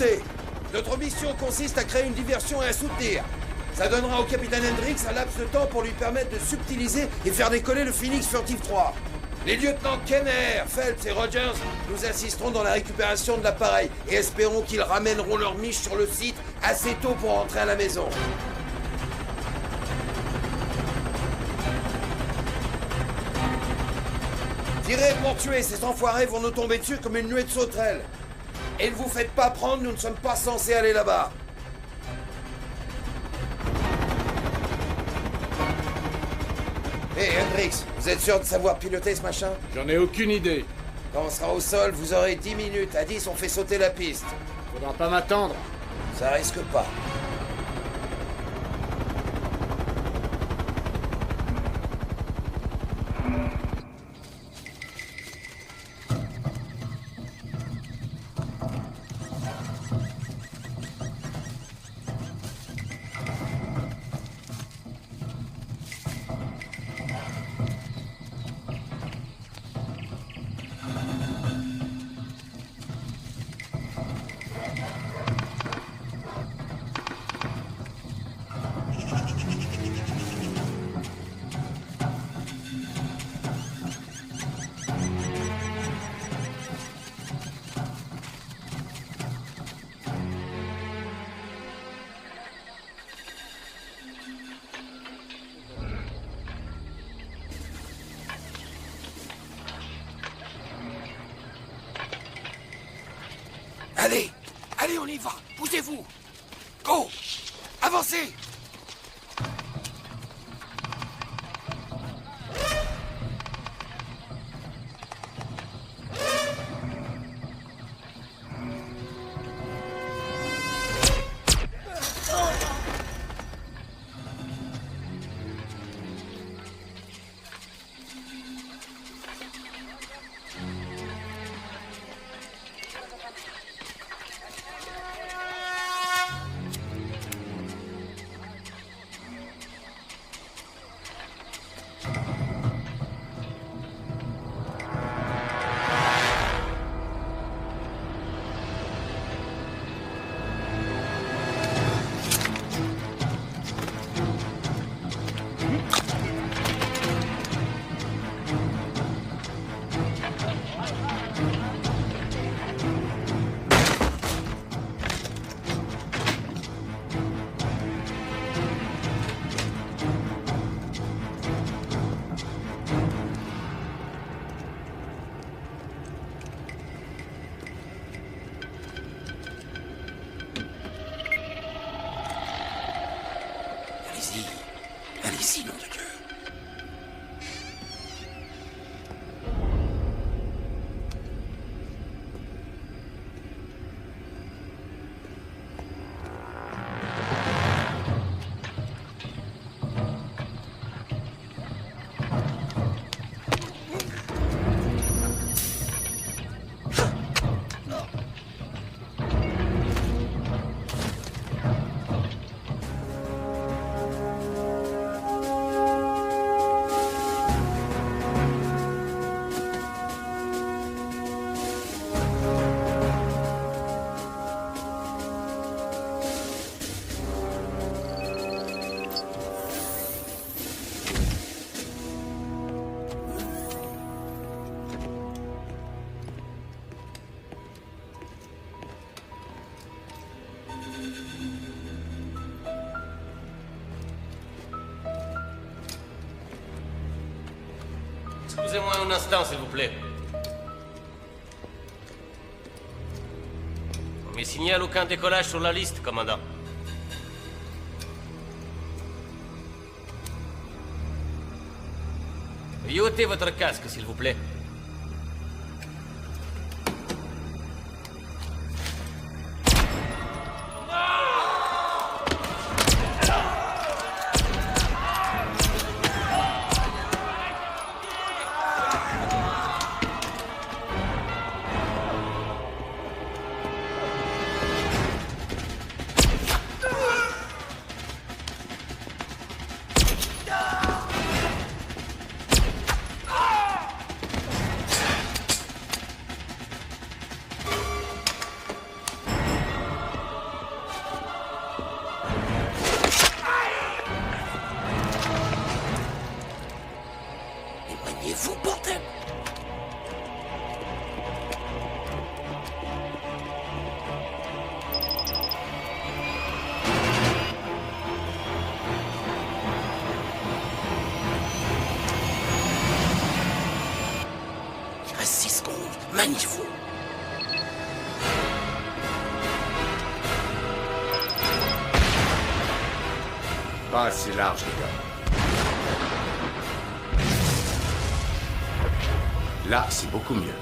Notez. Notre mission consiste à créer une diversion et à soutenir. Ça donnera au capitaine Hendrix un laps de temps pour lui permettre de subtiliser et faire décoller le Phoenix Furtive 3. Les lieutenants Kenner, Phelps et Rogers nous assisteront dans la récupération de l'appareil et espérons qu'ils ramèneront leur miche sur le site assez tôt pour rentrer à la maison. Tirez pour tuer, ces enfoirés vont nous tomber dessus comme une nuée de sauterelles. Et ne vous faites pas prendre, nous ne sommes pas censés aller là-bas. Hé, Hendrix, vous êtes sûr de savoir piloter ce machin? J'en ai aucune idée. Quand on sera au sol, vous aurez 10 minutes. À 10, on fait sauter la piste. Faudra pas m'attendre. Ça risque pas. Allez, allez, on y va. Poussez-vous. Go. Avancez. Allez-y, nom de Dieu. Excusez-moi un instant, s'il vous plaît. On me signale aucun décollage sur la liste, commandant. Veuillez ôter votre casque, s'il vous plaît. Magnifique. Pas assez large, les gars. Là, c'est beaucoup mieux.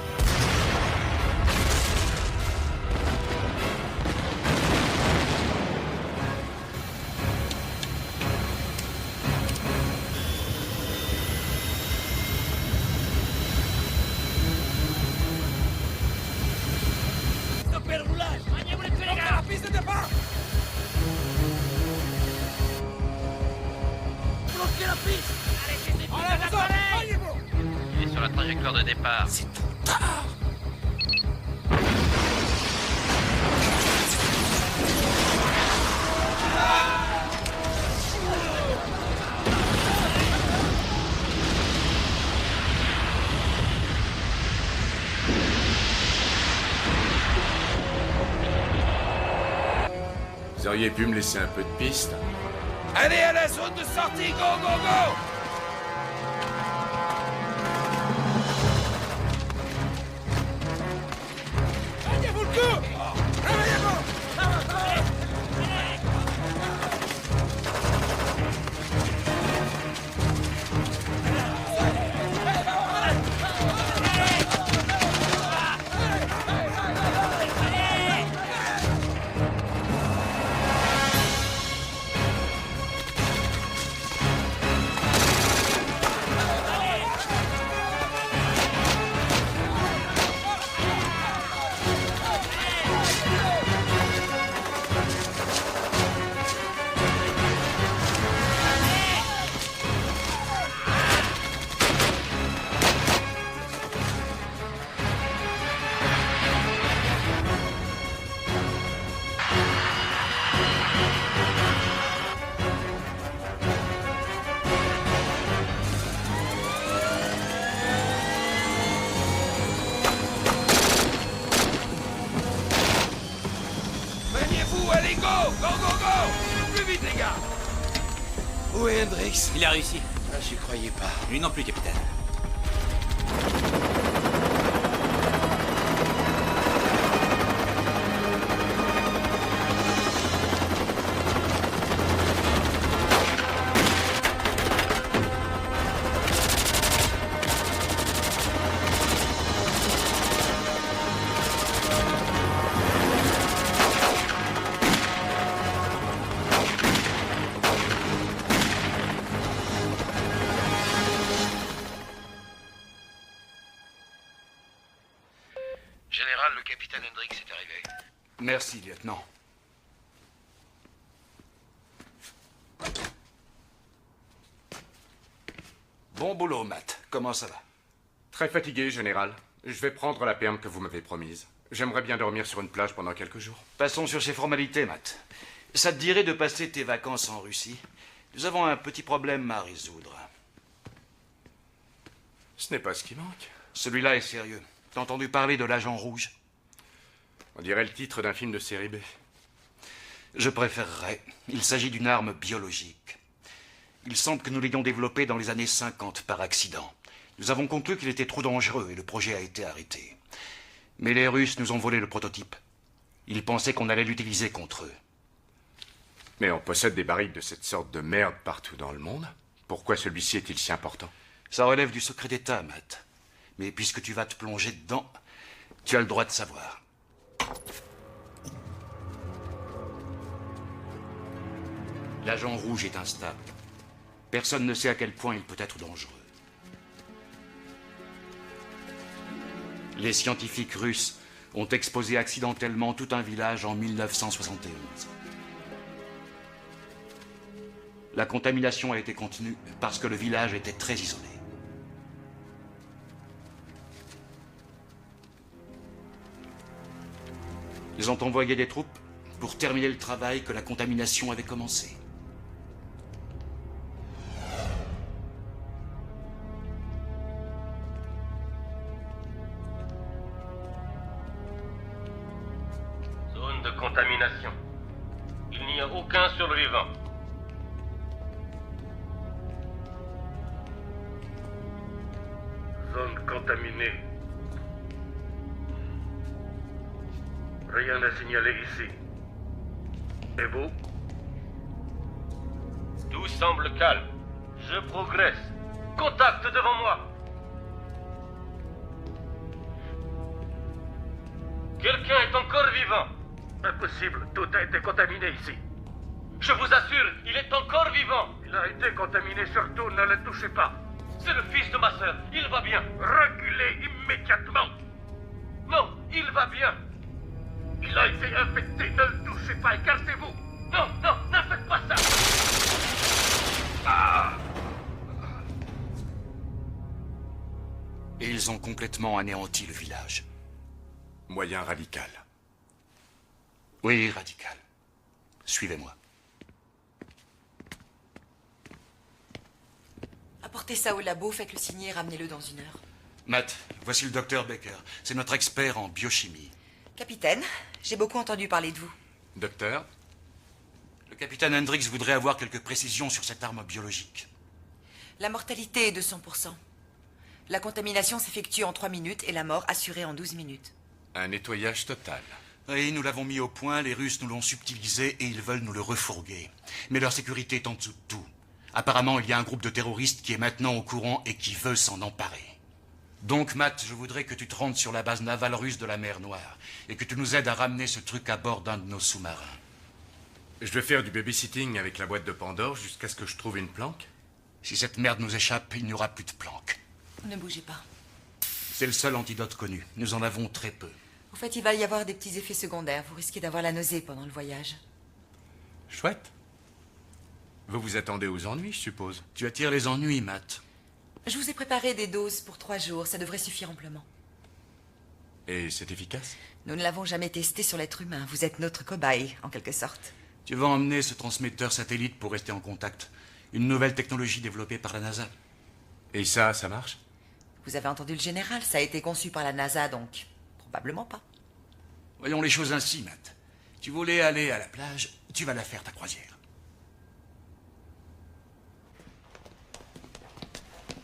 Stoppez le roulage! Maniez-vous les pieds, les gars! Piste de départ! Bloquez la piste! Arrêtez ces putains d'appareils! Il est sur la trajectoire de départ. C'est trop tard. Vous auriez pu me laisser un peu de piste. Allez à la zone de sortie, go, go, go! Gagnez-vous le coup! Réveillez-vous! Maniez-vous, allez, go! Go, go, go! Plus vite, les gars! Où est Hendrix? Il a réussi. Ah, j'y croyais pas. Lui non plus, capitaine. Général, le capitaine Hendrix est arrivé. Merci, lieutenant. Bon boulot, Matt. Comment ça va? Très fatigué, général. Je vais prendre la perme que vous m'avez promise. J'aimerais bien dormir sur une plage pendant quelques jours. Passons sur ces formalités, Matt. Ça te dirait de passer tes vacances en Russie? Nous avons un petit problème à résoudre. Ce n'est pas ce qui manque. Celui-là est sérieux. T'as entendu parler de l'agent rouge? On dirait le titre d'un film de série B. Je préférerais. Il s'agit d'une arme biologique. Il semble que nous l'ayons développée dans les années 50 par accident. Nous avons conclu qu'il était trop dangereux et le projet a été arrêté. Mais les Russes nous ont volé le prototype. Ils pensaient qu'on allait l'utiliser contre eux. Mais on possède des barils de cette sorte de merde partout dans le monde. Pourquoi celui-ci est-il si important? Ça relève du secret d'État, Matt. Mais puisque tu vas te plonger dedans, tu as le droit de savoir. L'agent rouge est instable. Personne ne sait à quel point il peut être dangereux. Les scientifiques russes ont exposé accidentellement tout un village en 1971. La contamination a été contenue parce que le village était très isolé. Ils ont envoyé des troupes pour terminer le travail que la contamination avait commencé. Zone de contamination. Il n'y a aucun survivant. Zone contaminée. Rien n'est signalé ici. Et vous? Tout semble calme. Je progresse. Contact devant moi. Quelqu'un est encore vivant. Impossible, tout a été contaminé ici. Je vous assure, il est encore vivant. Il a été contaminé, surtout ne le touchez pas. C'est le fils de ma sœur, il va bien. Reculez immédiatement. Non, il va bien. Il a été infecté, ne le touchez pas, écartez-vous. Non, non, ne faites pas ça. Ah! Et ils ont complètement anéanti le village. Moyen radical. Oui, radical. Suivez-moi. Apportez ça au labo, faites-le signer et ramenez-le dans 1 heure. Matt, voici le docteur Baker. C'est notre expert en biochimie. Capitaine, j'ai beaucoup entendu parler de vous. Docteur, Le capitaine Hendricks voudrait avoir quelques précisions sur cette arme biologique. La mortalité est de 100%. La contamination s'effectue en 3 minutes et la mort assurée en 12 minutes. un nettoyage total. Oui, nous l'avons mis au point, les Russes nous l'ont subtilisé et ils veulent nous le refourguer. Mais leur sécurité est en dessous de tout. Apparemment, il y a un groupe de terroristes qui est maintenant au courant et qui veut s'en emparer. Donc, Matt, je voudrais que tu te rendes sur la base navale russe de la mer Noire et que tu nous aides à ramener ce truc à bord d'un de nos sous-marins. Je vais faire du babysitting avec la boîte de Pandore jusqu'à ce que je trouve une planque. Si cette merde nous échappe, il n'y aura plus de planque. Ne bougez pas. C'est le seul antidote connu. Nous en avons très peu. Au fait, il va y avoir des petits effets secondaires. Vous risquez d'avoir la nausée pendant le voyage. Chouette. Vous vous attendez aux ennuis, je suppose. Tu attires les ennuis, Matt. Je vous ai préparé des doses pour 3 jours. Ça devrait suffire amplement. Et c'est efficace? Nous ne l'avons jamais testé sur l'être humain. Vous êtes notre cobaye, en quelque sorte. Tu vas emmener ce transmetteur satellite pour rester en contact. Une nouvelle technologie développée par la NASA. Et ça marche? Vous avez entendu le général. Ça a été conçu par la NASA, donc probablement pas. Voyons les choses ainsi, Matt. Tu voulais aller à la plage, tu vas la faire ta croisière.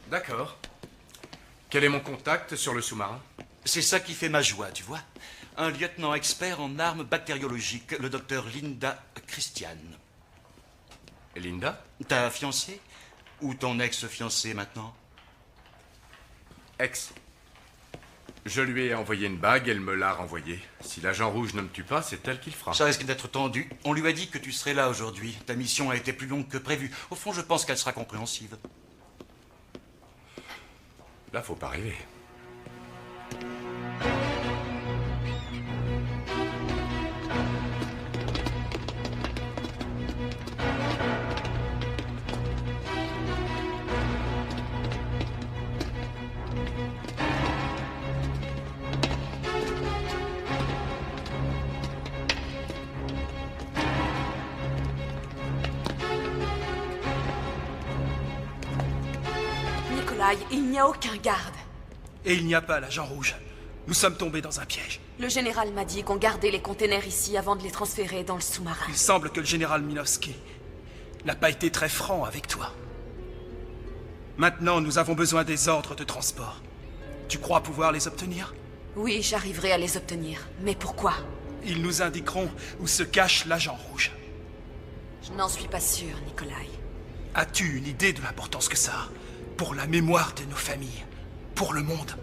D'accord. Quel est mon contact sur le sous-marin? C'est ça qui fait ma joie, tu vois. Un lieutenant expert en armes bactériologiques, le docteur Linda Christian. Linda? Ta fiancée? Ou ton ex-fiancée maintenant? Ex. Je lui ai envoyé une bague, elle me l'a renvoyée. Si l'agent rouge ne me tue pas, c'est elle qui le fera. Ça risque d'être tendu. On lui a dit que tu serais là aujourd'hui. Ta mission a été plus longue que prévu. Au fond, je pense qu'elle sera compréhensive. Là, faut pas rêver. Nikolai, il n'y a aucun garde. Et il n'y a pas l'agent rouge. Nous sommes tombés dans un piège. Le général m'a dit qu'on gardait les containers ici avant de les transférer dans le sous-marin. Il semble que le général Minovski n'a pas été très franc avec toi. Maintenant, nous avons besoin des ordres de transport. Tu crois pouvoir les obtenir? Oui, j'arriverai à les obtenir. Mais pourquoi? Ils nous indiqueront où se cache l'agent rouge. Je n'en suis pas sûre, Nikolai. As-tu une idée de l'importance que ça a pour la mémoire de nos familles, pour le monde?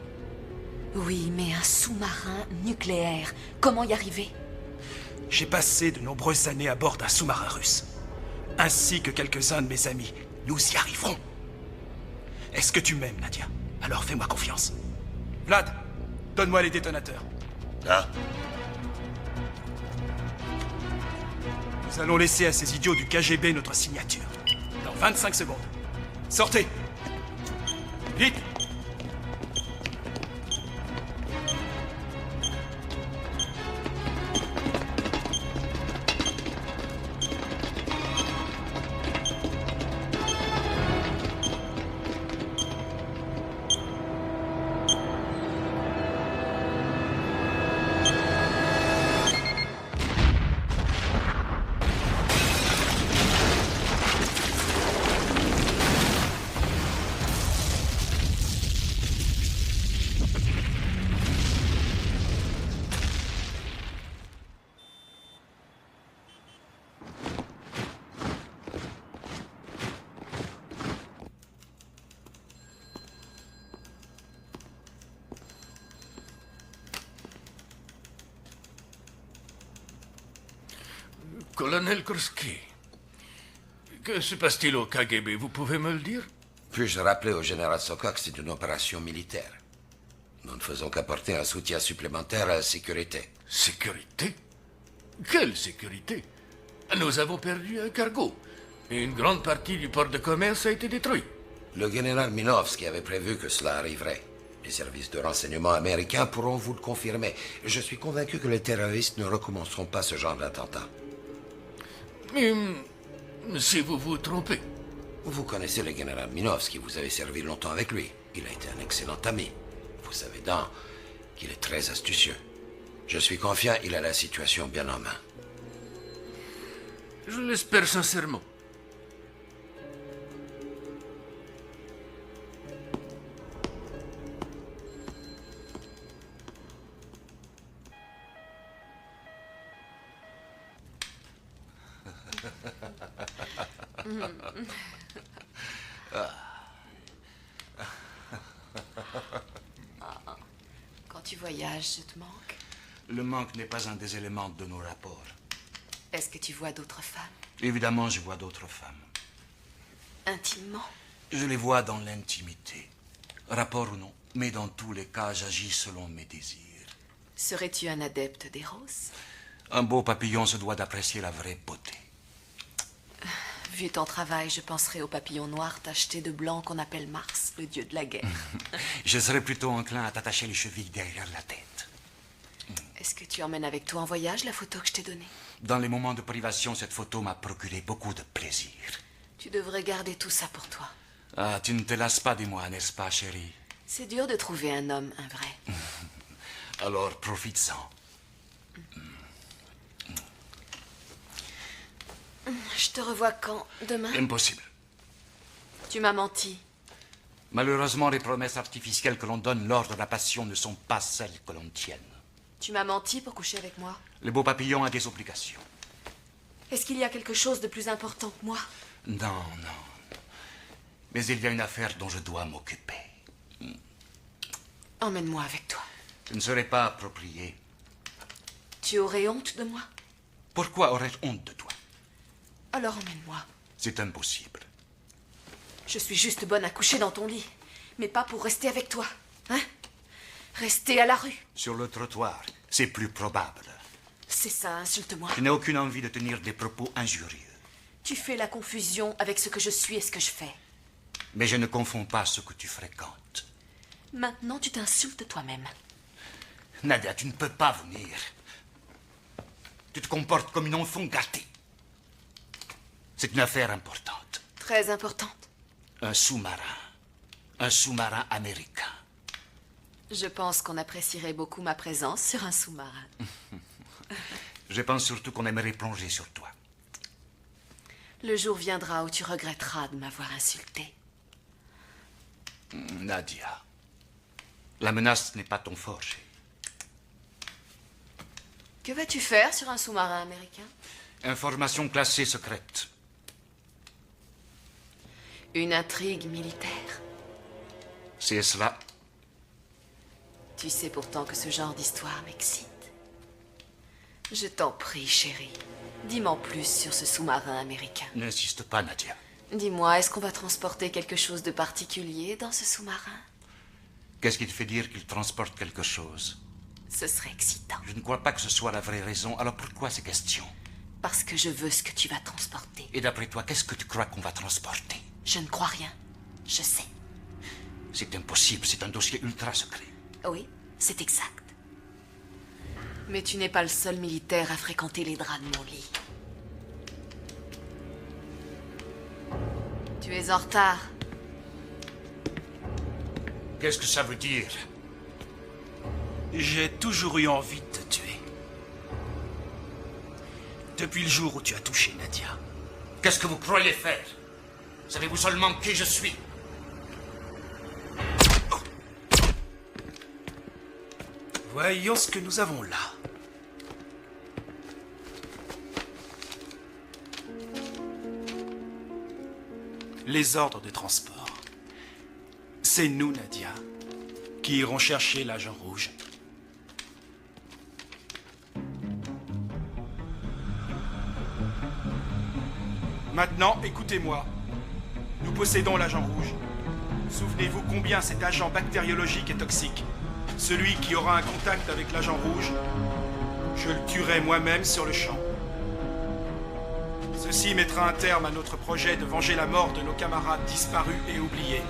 Oui, mais un sous-marin nucléaire, comment y arriver? J'ai passé de nombreuses années à bord d'un sous-marin russe. Ainsi que quelques-uns de mes amis. Nous y arriverons. Est-ce que tu m'aimes, Nadia? Alors fais-moi confiance. Vlad, donne-moi les détonateurs. Là. Nous allons laisser à ces idiots du KGB notre signature. Dans 25 secondes. Sortez! Vite! Colonel Kurski, que se passe-t-il au KGB? Vous pouvez me le dire? Puis-je rappeler au général Sokok que c'est une opération militaire? Nous ne faisons qu'apporter un soutien supplémentaire à la sécurité. Sécurité? Quelle sécurité? Nous avons perdu un cargo. Et une grande partie du port de commerce a été détruit. Le général Minovski avait prévu que cela arriverait. Les services de renseignement américains pourront vous le confirmer. Je suis convaincu que les terroristes ne recommenceront pas ce genre d'attentat. Mais si vous vous trompez. Vous connaissez le général Minovski, vous avez servi longtemps avec lui. Il a été un excellent ami. Vous savez donc qu'il est très astucieux. Je suis confiant, il a la situation bien en main. Je l'espère sincèrement. Quand tu voyages, je te manque. Le manque n'est pas un des éléments de nos rapports. Est-ce que tu vois d'autres femmes? Évidemment, je vois d'autres femmes. Intimement? Je les vois dans l'intimité. Rapport ou non, mais dans tous les cas, j'agis selon mes désirs. Serais-tu un adepte d'Eros? Un beau papillon se doit d'apprécier la vraie beauté. Vu ton travail, je penserais au papillon noir tacheté de blanc qu'on appelle Mars, le dieu de la guerre. Je serais plutôt enclin à t'attacher les chevilles derrière la tête. Est-ce que tu emmènes avec toi en voyage la photo que je t'ai donnée? Dans les moments de privation, cette photo m'a procuré beaucoup de plaisir. Tu devrais garder tout ça pour toi. Ah, tu ne te lasses pas de moi, n'est-ce pas, chérie? C'est dur de trouver un homme, un vrai. Alors, profites-en. Je te revois quand? Demain? Impossible. Tu m'as menti. Malheureusement, les promesses artificielles que l'on donne lors de la passion ne sont pas celles que l'on tienne. Tu m'as menti pour coucher avec moi. Le beau papillon a des obligations. Est-ce qu'il y a quelque chose de plus important que moi? Non, non. Mais il y a une affaire dont je dois m'occuper. Emmène-moi avec toi. Ce ne serait pas approprié. Tu aurais honte de moi? Pourquoi aurais-je honte de toi? Alors emmène-moi. C'est impossible. Je suis juste bonne à coucher dans ton lit, mais pas pour rester avec toi. Hein? Rester à la rue. Sur le trottoir, c'est plus probable. C'est ça, insulte-moi. Je n'ai aucune envie de tenir des propos injurieux. Tu fais la confusion avec ce que je suis et ce que je fais. Mais je ne confonds pas ce que tu fréquentes. Maintenant, tu t'insultes toi-même. Nadia, tu ne peux pas venir. Tu te comportes comme une enfant gâtée. C'est une affaire importante. Très importante. Un sous-marin. Un sous-marin américain. Je pense qu'on apprécierait beaucoup ma présence sur un sous-marin. Je pense surtout qu'on aimerait plonger sur toi. Le jour viendra où tu regretteras de m'avoir insulté. Nadia, la menace n'est pas ton fort, chérie. Que vas-tu faire sur un sous-marin américain? Information classée secrète. Une intrigue militaire. C'est cela. Tu sais pourtant que ce genre d'histoire m'excite. Je t'en prie, chérie. Dis-moi plus sur ce sous-marin américain. N'insiste pas, Nadia. Dis-moi, est-ce qu'on va transporter quelque chose de particulier dans ce sous-marin? Qu'est-ce qui te fait dire qu'il transporte quelque chose? Ce serait excitant. Je ne crois pas que ce soit la vraie raison. Alors pourquoi ces questions? Parce que je veux ce que tu vas transporter. Et d'après toi, qu'est-ce que tu crois qu'on va transporter? Je ne crois rien. Je sais. C'est impossible, c'est un dossier ultra secret. Oui, c'est exact. Mais tu n'es pas le seul militaire à fréquenter les draps de mon lit. Tu es en retard. Qu'est-ce que ça veut dire? J'ai toujours eu envie de te tuer. Depuis le jour où tu as touché Nadia. Qu'est-ce que vous croyez faire? Savez-vous seulement qui je suis? Voyons ce que nous avons là. Les ordres de transport. C'est nous, Nadia, qui irons chercher l'agent rouge. Maintenant, écoutez-moi. Nous possédons l'agent rouge. Souvenez-vous combien cet agent bactériologique est toxique. Celui qui aura un contact avec l'agent rouge, je le tuerai moi-même sur le champ. Ceci mettra un terme à notre projet de venger la mort de nos camarades disparus et oubliés.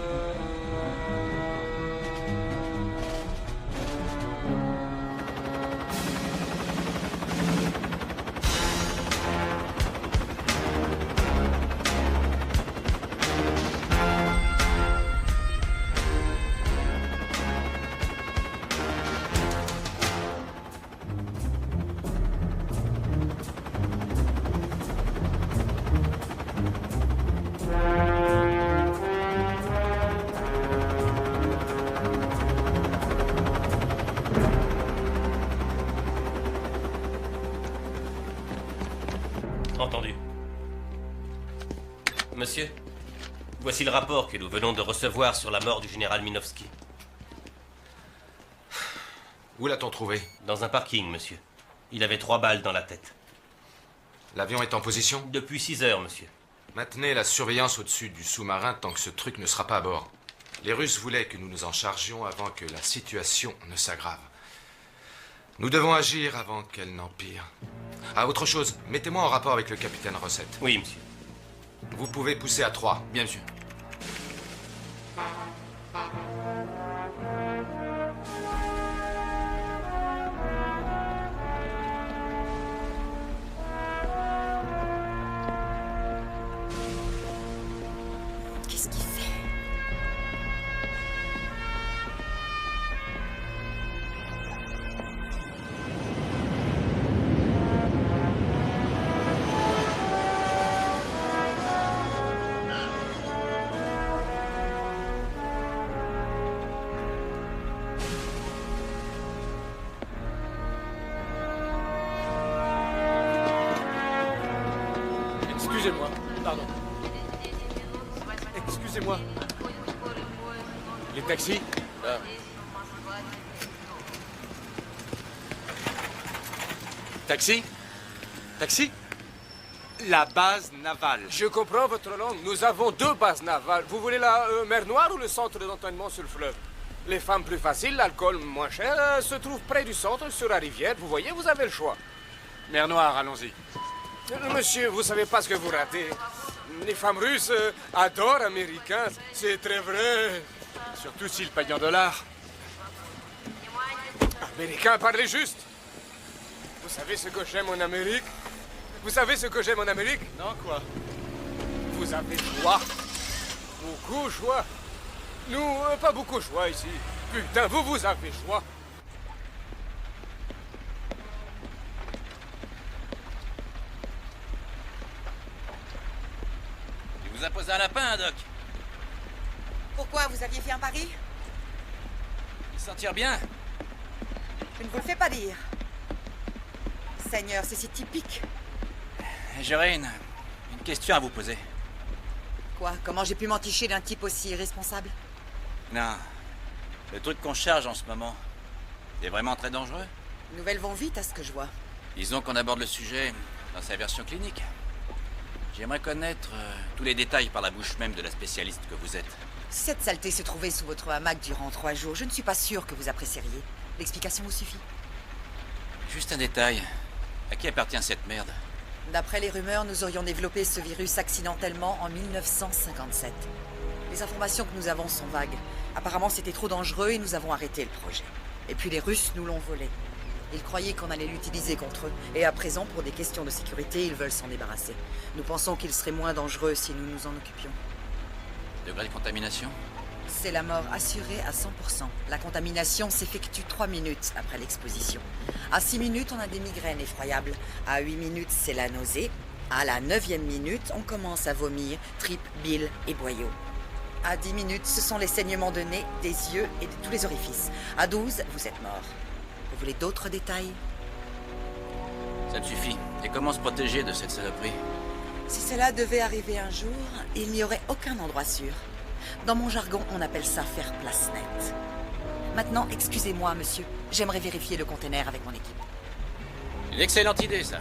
Entendu. Monsieur, voici le rapport que nous venons de recevoir sur la mort du général Minovski. Où l'a-t-on trouvé? Dans un parking, monsieur. Il avait 3 balles dans la tête. L'avion est en position? Depuis 6 heures, monsieur. Maintenez la surveillance au-dessus du sous-marin tant que ce truc ne sera pas à bord. Les Russes voulaient que nous nous en chargions avant que la situation ne s'aggrave. Nous devons agir avant qu'elle n'empire. Ah, autre chose, mettez-moi en rapport avec le capitaine Rossette. Oui, monsieur. Vous pouvez pousser à 3. Bien, monsieur. Qu'est-ce qu'il fait? Excusez-moi, pardon. Excusez-moi. Les taxis Taxi? Taxi? La base navale. Je comprends votre langue. Nous avons 2 bases navales. Vous voulez la mer Noire ou le centre d'entraînement sur le fleuve? Les femmes plus faciles, l'alcool moins cher, se trouvent près du centre, sur la rivière. Vous voyez, vous avez le choix. Mer Noire, allons-y. Monsieur, vous savez pas ce que vous ratez. Les femmes russes adorent américains. C'est très vrai. Surtout s'ils payent en dollars. Américains, parlez juste. Vous savez ce que j'aime en Amérique? Vous savez ce que j'aime en Amérique? Non, quoi? Vous avez choix. Beaucoup choix. Nous, pas beaucoup choix ici. Putain, vous avez choix. Il vous a posé un lapin, Doc. Pourquoi vous aviez fait un pari? Il s'en tire bien. Je ne vous le fais pas dire. Seigneur, c'est si typique. J'aurais une question à vous poser. Quoi? Comment j'ai pu m'enticher d'un type aussi irresponsable? Non. Le truc qu'on charge en ce moment, c'est vraiment très dangereux. Les nouvelles vont vite à ce que je vois. Disons qu'on aborde le sujet dans sa version clinique. J'aimerais connaître tous les détails par la bouche même de la spécialiste que vous êtes. Si cette saleté se trouvait sous votre hamac durant 3 jours, je ne suis pas sûr que vous apprécieriez. L'explication vous suffit. Juste un détail. À qui appartient cette merde? D'après les rumeurs, nous aurions développé ce virus accidentellement en 1957. Les informations que nous avons sont vagues. Apparemment, c'était trop dangereux et nous avons arrêté le projet. Et puis les Russes nous l'ont volé. Ils croyaient qu'on allait l'utiliser contre eux. Et à présent, pour des questions de sécurité, ils veulent s'en débarrasser. Nous pensons qu'il serait moins dangereux si nous nous en occupions. Degré de contamination? C'est la mort assurée à 100%. La contamination s'effectue 3 minutes après l'exposition. À 6 minutes, on a des migraines effroyables. À 8 minutes, c'est la nausée. À la 9e minute, on commence à vomir, tripes, bile et boyaux. À 10 minutes, ce sont les saignements de nez, des yeux et de tous les orifices. À 12, vous êtes mort. Vous voulez d'autres détails? Ça me suffit. Et comment se protéger de cette saloperie? Si cela devait arriver un jour, il n'y aurait aucun endroit sûr. Dans mon jargon, on appelle ça faire place nette. Maintenant, excusez-moi, monsieur. J'aimerais vérifier le conteneur avec mon équipe. Une excellente idée, ça.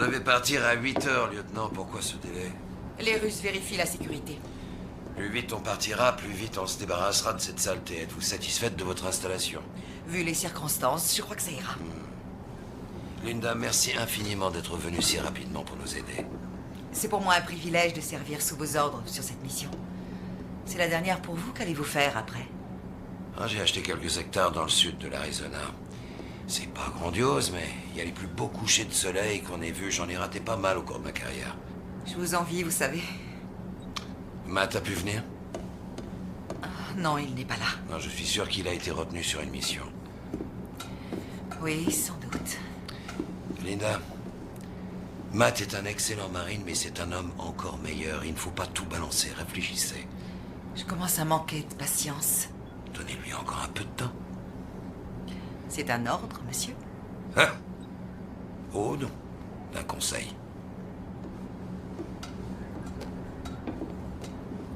devait partir à 8 heures, lieutenant. Pourquoi ce délai? Les Russes vérifient la sécurité. Plus vite on partira, plus vite on se débarrassera de cette saleté. Êtes-vous satisfaite de votre installation? Vu les circonstances, je crois que ça ira. Linda, merci infiniment d'être venue si rapidement pour nous aider. C'est pour moi un privilège de servir sous vos ordres sur cette mission. C'est la dernière pour vous, qu'allez-vous faire après? J'ai acheté quelques hectares dans le sud de l'Arizona. C'est pas grandiose, mais il y a les plus beaux couchers de soleil qu'on ait vus. J'en ai raté pas mal au cours de ma carrière. Je vous envie, vous savez. Matt a pu venir? Non, il n'est pas là. Non, je suis sûr qu'il a été retenu sur une mission. Oui, sans doute. Linda, Matt est un excellent marine, mais c'est un homme encore meilleur. Il ne faut pas tout balancer. Réfléchissez. Je commence à manquer de patience. Donnez-lui encore un peu de temps. C'est un ordre, monsieur? Hein? Oh non, un conseil.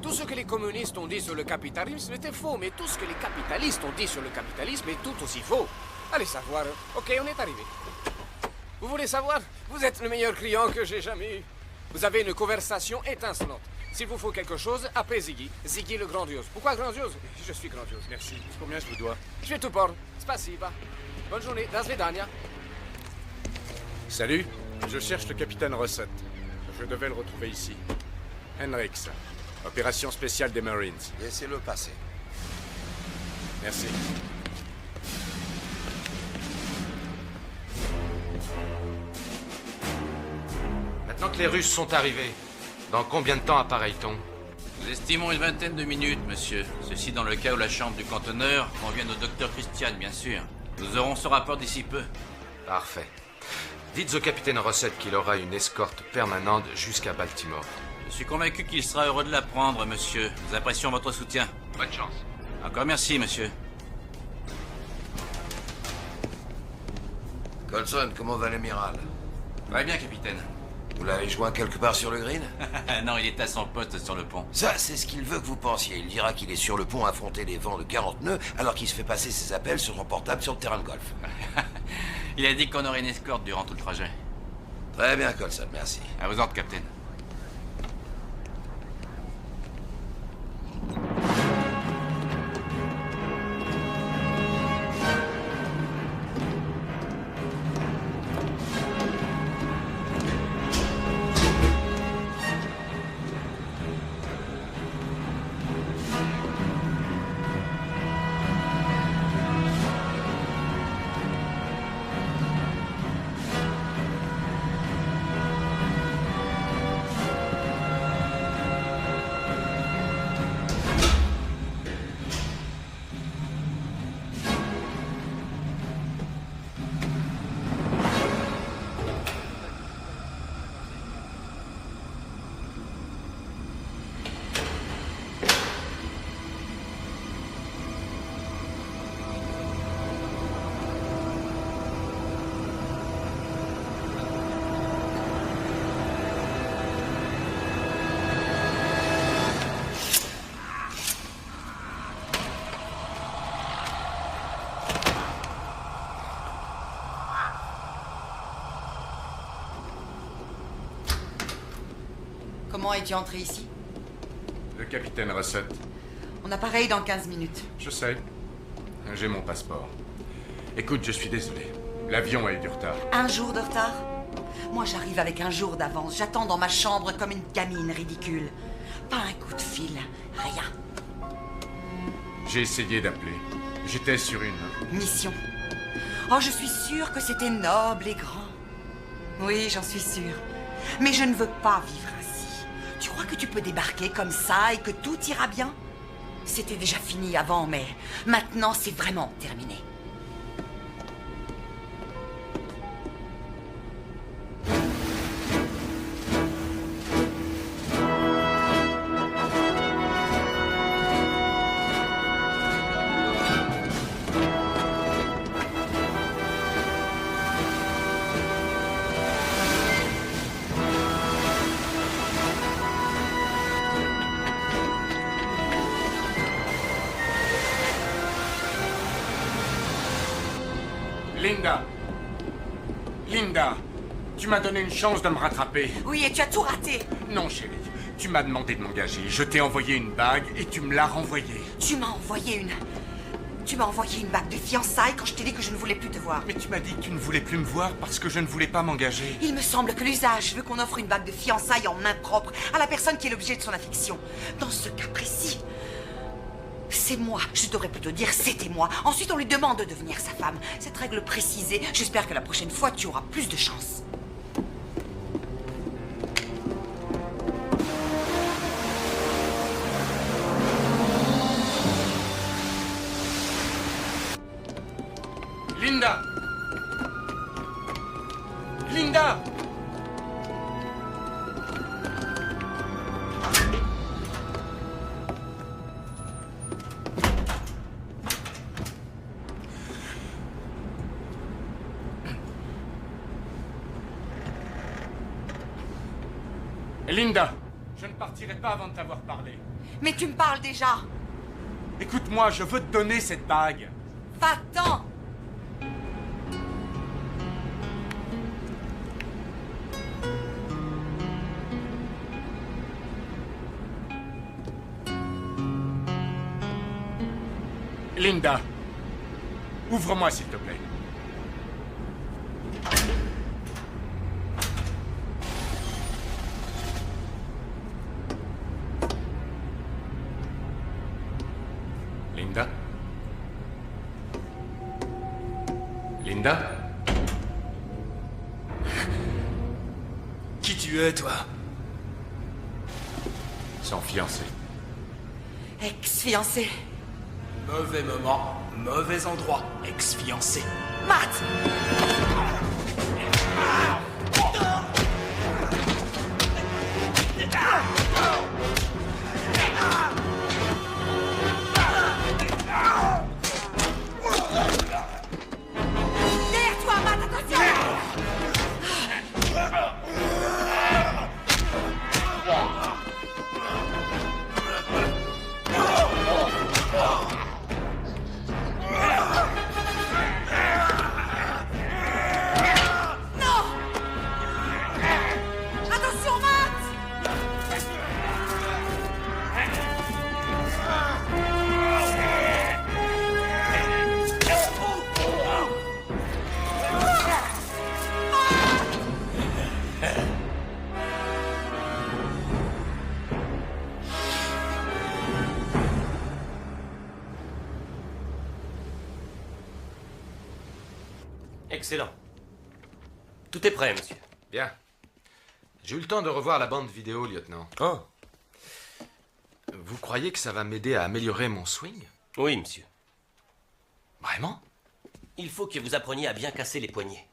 Tout ce que les communistes ont dit sur le capitalisme était faux, mais tout ce que les capitalistes ont dit sur le capitalisme est tout aussi faux. Allez savoir. Ok, on est arrivé. Vous voulez savoir? Vous êtes le meilleur client que j'ai jamais eu. Vous avez une conversation étincelante. S'il vous faut quelque chose, appelez Ziggy. Ziggy le grandiose. Pourquoi grandiose? Je suis grandiose, merci. Combien je vous dois? Je vais tout port. Spasiba. Bonne journée. Das Vedania. Salut, je cherche le capitaine Rossett. Je devais le retrouver ici. Hendricks, opération spéciale des Marines. Laissez-le passer. Merci. Maintenant que les Russes sont arrivés, dans combien de temps appareille-t-on? Nous estimons une vingtaine de minutes, monsieur. Ceci dans le cas où la chambre du conteneur convienne au docteur Christian, bien sûr. Nous aurons ce rapport d'ici peu. Parfait. Dites au capitaine Rossett qu'il aura une escorte permanente jusqu'à Baltimore. Je suis convaincu qu'il sera heureux de l'apprendre, monsieur. Nous apprécions votre soutien. Bonne chance. Encore merci, monsieur. Colson, comment va l'amiral? Très bien, capitaine. Vous l'avez joint quelque part sur le green? Non, il est à son poste sur le pont. Ça, c'est ce qu'il veut que vous pensiez. Il dira qu'il est sur le pont à affronter les vents de 40 nœuds alors qu'il se fait passer ses appels sur son portable sur le terrain de golf. Il a dit qu'on aurait une escorte durant tout le trajet. Très bien, Colson, merci. À vos ordres, capitaine. Comment es-tu entré ici? Le capitaine Rossett. On a pareil dans 15 minutes. Je sais. J'ai mon passeport. Écoute, je suis désolé. L'avion a eu du retard. Un jour de retard? Moi, j'arrive avec un jour d'avance. J'attends dans ma chambre comme une gamine ridicule. Pas un coup de fil, rien. J'ai essayé d'appeler. J'étais sur une... Mission. Oh, je suis sûre que c'était noble et grand. Oui, j'en suis sûre. Mais je ne veux pas vivre ainsi. Tu crois que tu peux débarquer comme ça et que tout ira bien? C'était déjà fini avant, mais maintenant c'est vraiment terminé. Linda! Linda! Tu m'as donné une chance de me rattraper. Oui, et tu as tout raté. Non, chérie. Tu m'as demandé de m'engager. Je t'ai envoyé une bague et tu me l'as renvoyée. Tu m'as envoyé une bague de fiançailles quand je t'ai dit que je ne voulais plus te voir. Mais tu m'as dit que tu ne voulais plus me voir parce que je ne voulais pas m'engager. Il me semble que l'usage veut qu'on offre une bague de fiançailles en main propre à la personne qui est l'objet de son affection. Dans ce cas précis, c'est moi. Je devrais plutôt dire c'était moi. Ensuite, on lui demande de devenir sa femme. Cette règle précisée, j'espère que la prochaine fois, tu auras plus de chance. Linda! Linda! Linda, je ne partirai pas avant de t'avoir parlé. Mais tu me parles déjà. Écoute-moi, je veux te donner cette bague. Va-t'en! Linda, ouvre-moi s'il te plaît. Linda? Linda? Qui tu es, toi? Son fiancé. Ex-fiancé. Mauvais moment, mauvais endroit, ex-fiancé. Matt! Derrière toi, Matt, attention! Attention, Matt! Excellent. Tout est prêt, monsieur. Bien. J'ai eu le temps de revoir la bande vidéo, lieutenant. Oh. Vous croyez que ça va m'aider à améliorer mon swing? Oui, monsieur. Vraiment? Il faut que vous appreniez à bien casser les poignets.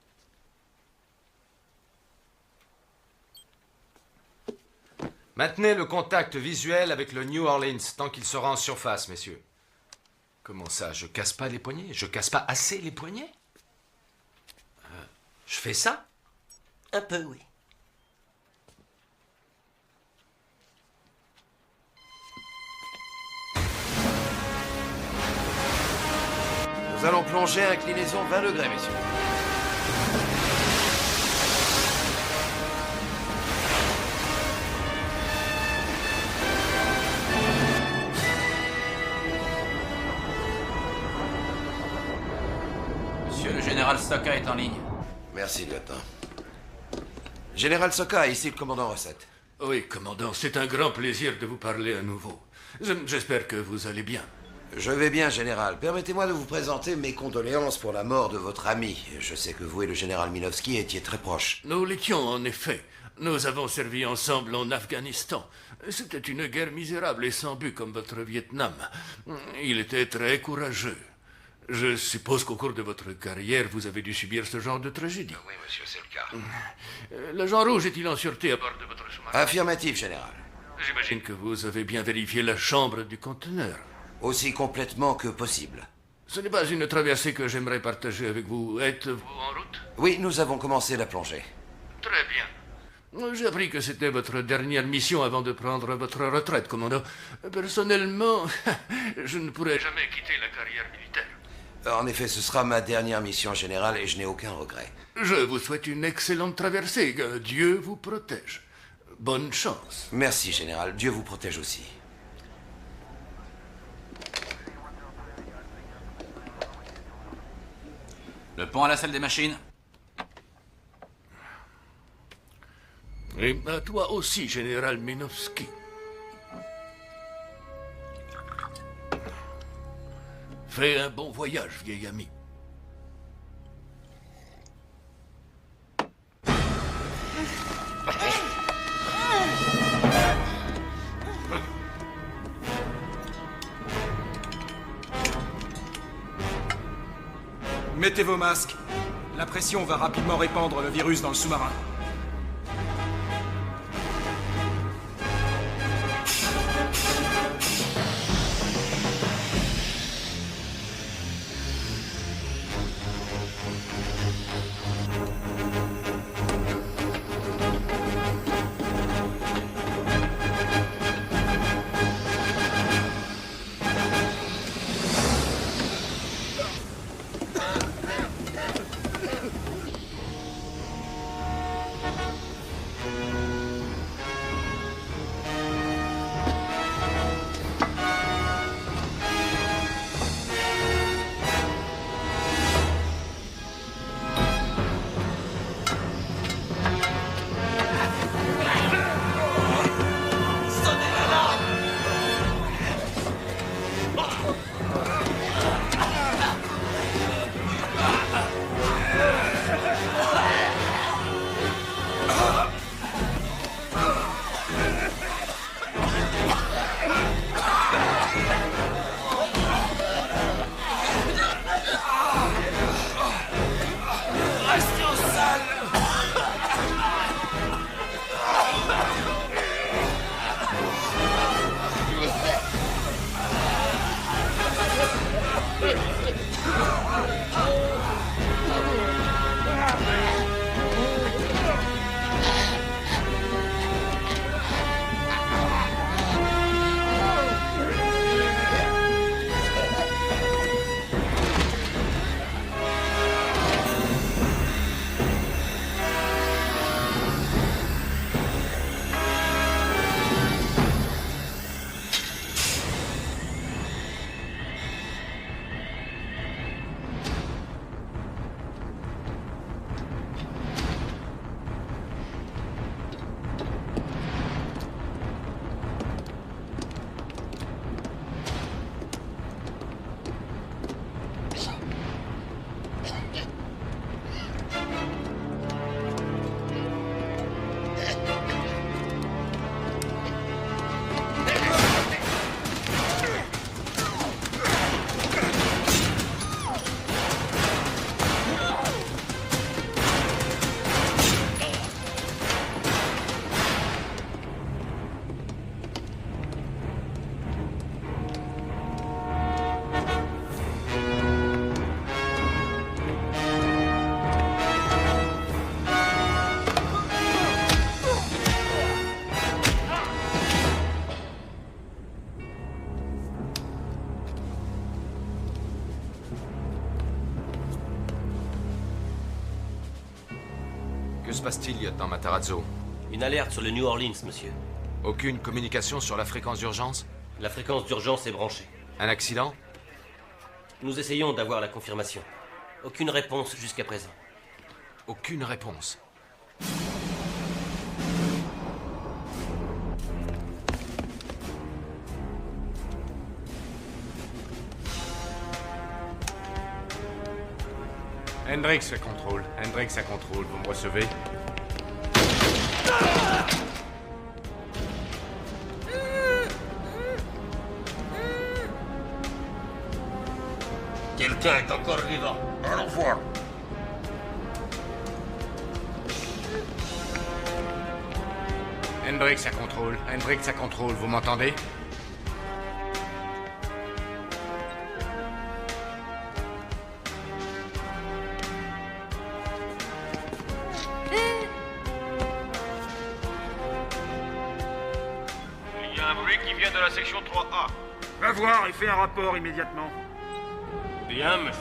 Maintenez le contact visuel avec le New Orleans tant qu'il sera en surface, messieurs. Comment ça, je casse pas les poignets? Je casse pas assez les poignets? Je fais ça? Un peu, oui. Nous allons plonger à inclinaison 20 degrés, messieurs. Monsieur, le général Sokka est en ligne. Merci, lieutenant. Général Sokka, ici le commandant Recette. Oui, commandant, c'est un grand plaisir de vous parler à nouveau. J'espère que vous allez bien. Je vais bien, général. Permettez-moi de vous présenter mes condoléances pour la mort de votre ami. Je sais que vous et le général Minovski étiez très proches. Nous l'étions, en effet. Nous avons servi ensemble en Afghanistan. C'était une guerre misérable et sans but comme votre Vietnam. Il était très courageux. Je suppose qu'au cours de votre carrière, vous avez dû subir ce genre de tragédie. Oui, monsieur, c'est le cas. L'agent rouge est-il en sûreté à bord de votre sous-marin? Affirmatif, général. J'imagine que vous avez bien vérifié la chambre du conteneur. Aussi complètement que possible. Ce n'est pas une traversée que j'aimerais partager avec vous. Êtes-vous en route? Oui, nous avons commencé la plongée. Très bien. J'ai appris que c'était votre dernière mission avant de prendre votre retraite, commandant. Personnellement, je ne pourrais jamais quitter la carrière militaire. En effet, ce sera ma dernière mission générale et je n'ai aucun regret. Je vous souhaite une excellente traversée. Que Dieu vous protège. Bonne chance. Merci, Général. Dieu vous protège aussi. Le pont à la salle des machines. Et à toi aussi, Général Minovski. Fais un bon voyage, vieil ami. Mettez vos masques. La pression va rapidement répandre le virus dans le sous-marin. Que se passe-t-il, lieutenant Matarazzo? Une alerte sur le New Orleans, monsieur. Aucune communication sur la fréquence d'urgence? La fréquence d'urgence est branchée. Un accident? Nous essayons d'avoir la confirmation. Aucune réponse jusqu'à présent. Aucune réponse. Hendrix à contrôle. Hendrix à contrôle. Vous me recevez? Quelqu'un est encore vivant. Allons voir. Hendrix à contrôle. Hendrix à contrôle. Vous m'entendez? Il y a un bruit qui vient de la section 3A. Va voir et fais un rapport immédiatement. Bien, monsieur.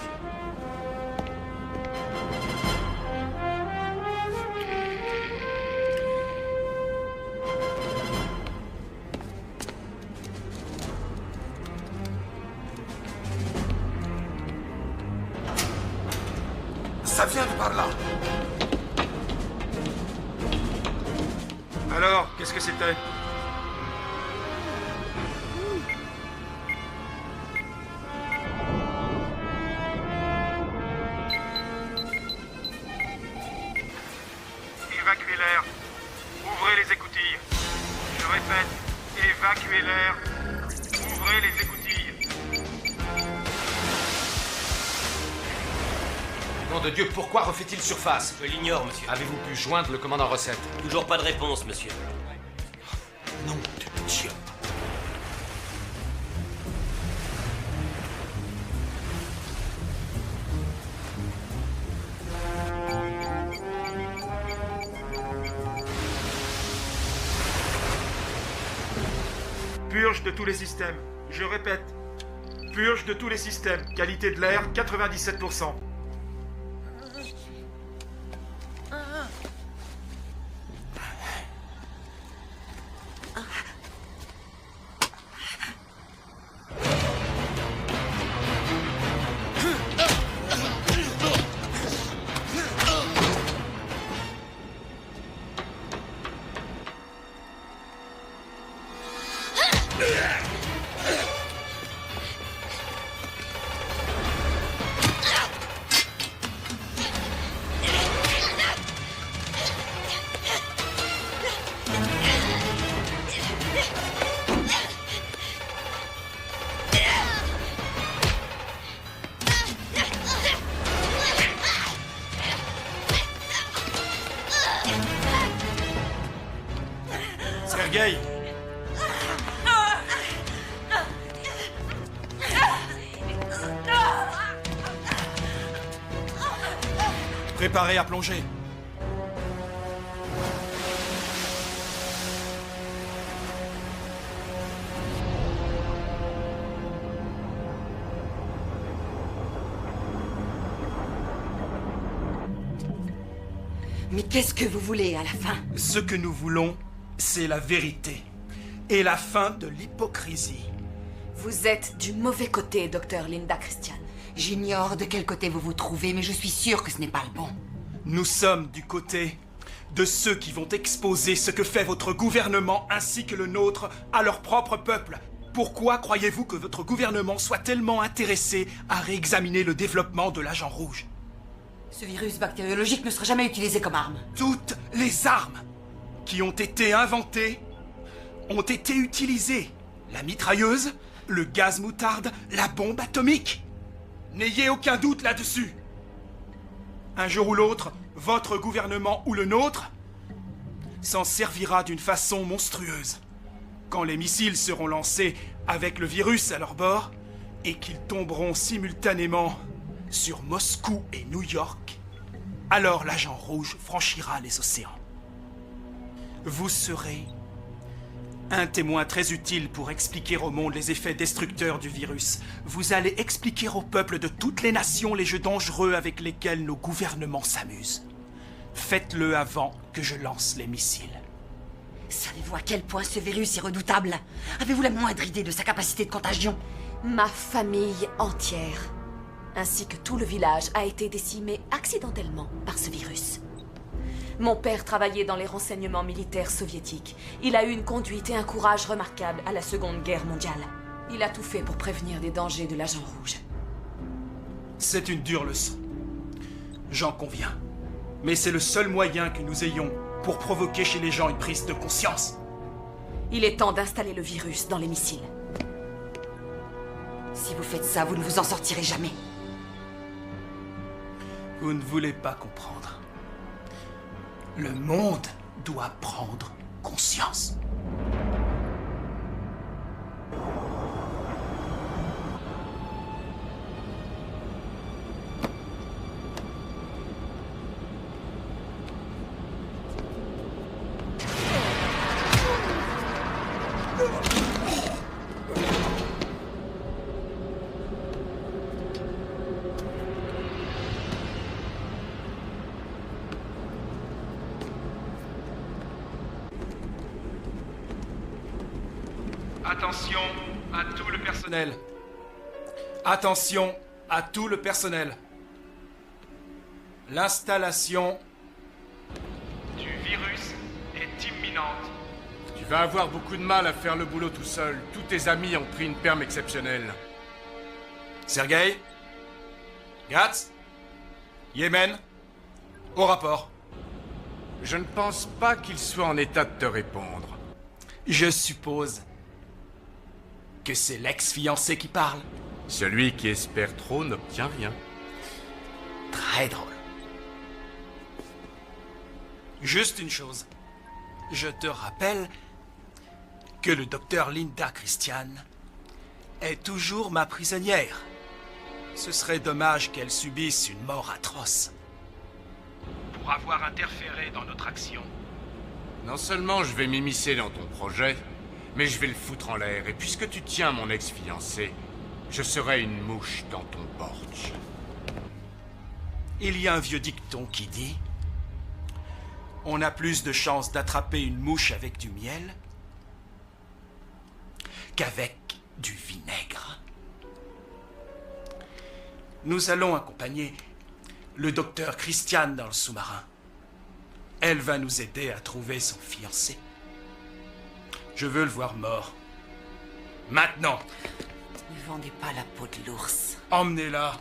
Ça vient de par là. Alors, qu'est-ce que c'était? Évacuez l'air. Ouvrez les écoutilles. Je répète, évacuez l'air. Ouvrez les écoutilles. Nom de Dieu, pourquoi refait-il surface? Je l'ignore, monsieur. Avez-vous pu joindre le commandant Recette? Toujours pas de réponse, monsieur. Nom de Dieu. Purge de tous les systèmes. Je répète, purge de tous les systèmes. Qualité de l'air, 97%. Sergueï! Préparez à plonger. Mais qu'est-ce que vous voulez à la fin? Ce que nous voulons, c'est la vérité. Et la fin de l'hypocrisie. Vous êtes du mauvais côté, docteur Linda Christian. J'ignore de quel côté vous vous trouvez, mais je suis sûre que ce n'est pas le bon. Nous sommes du côté de ceux qui vont exposer ce que fait votre gouvernement ainsi que le nôtre à leur propre peuple. Pourquoi croyez-vous que votre gouvernement soit tellement intéressé à réexaminer le développement de l'agent rouge? Ce virus bactériologique ne sera jamais utilisé comme arme. Toutes les armes qui ont été inventées ont été utilisées. La mitrailleuse, le gaz moutarde, la bombe atomique. N'ayez aucun doute là-dessus. Un jour ou l'autre, votre gouvernement ou le nôtre s'en servira d'une façon monstrueuse. Quand les missiles seront lancés avec le virus à leur bord et qu'ils tomberont simultanément sur Moscou et New York, alors l'agent rouge franchira les océans. Vous serez un témoin très utile pour expliquer au monde les effets destructeurs du virus. Vous allez expliquer au peuple de toutes les nations les jeux dangereux avec lesquels nos gouvernements s'amusent. Faites-le avant que je lance les missiles. Savez-vous à quel point ce virus est redoutable? Avez-vous la moindre idée de sa capacité de contagion? Ma famille entière, ainsi que tout le village, a été décimée accidentellement par ce virus. Mon père travaillait dans les renseignements militaires soviétiques. Il a eu une conduite et un courage remarquables à la Seconde Guerre mondiale. Il a tout fait pour prévenir des dangers de l'agent rouge. C'est une dure leçon. J'en conviens. Mais c'est le seul moyen que nous ayons pour provoquer chez les gens une prise de conscience. Il est temps d'installer le virus dans les missiles. Si vous faites ça, vous ne vous en sortirez jamais. Vous ne voulez pas comprendre. Le monde doit prendre conscience. Attention à tout le personnel. Attention à tout le personnel. L'installation du virus est imminente. Tu vas avoir beaucoup de mal à faire le boulot tout seul. Tous tes amis ont pris une perme exceptionnelle. Sergueï, Gatz, Yémen, au rapport. Je ne pense pas qu'il soit en état de te répondre. Je suppose que c'est l'ex-fiancé qui parle. Celui qui espère trop n'obtient rien. Très drôle. Juste une chose. Je te rappelle que le docteur Linda Christian est toujours ma prisonnière. Ce serait dommage qu'elle subisse une mort atroce pour avoir interféré dans notre action. Non seulement je vais m'immiscer dans ton projet, mais je vais le foutre en l'air. Et puisque tu tiens mon ex-fiancé, je serai une mouche dans ton porche. Il y a un vieux dicton qui dit « On a plus de chances d'attraper une mouche avec du miel qu'avec du vinaigre. » Nous allons accompagner le docteur Christian dans le sous-marin. Elle va nous aider à trouver son fiancé. Je veux le voir mort. Maintenant. Ne vendez pas la peau de l'ours. Emmenez-la.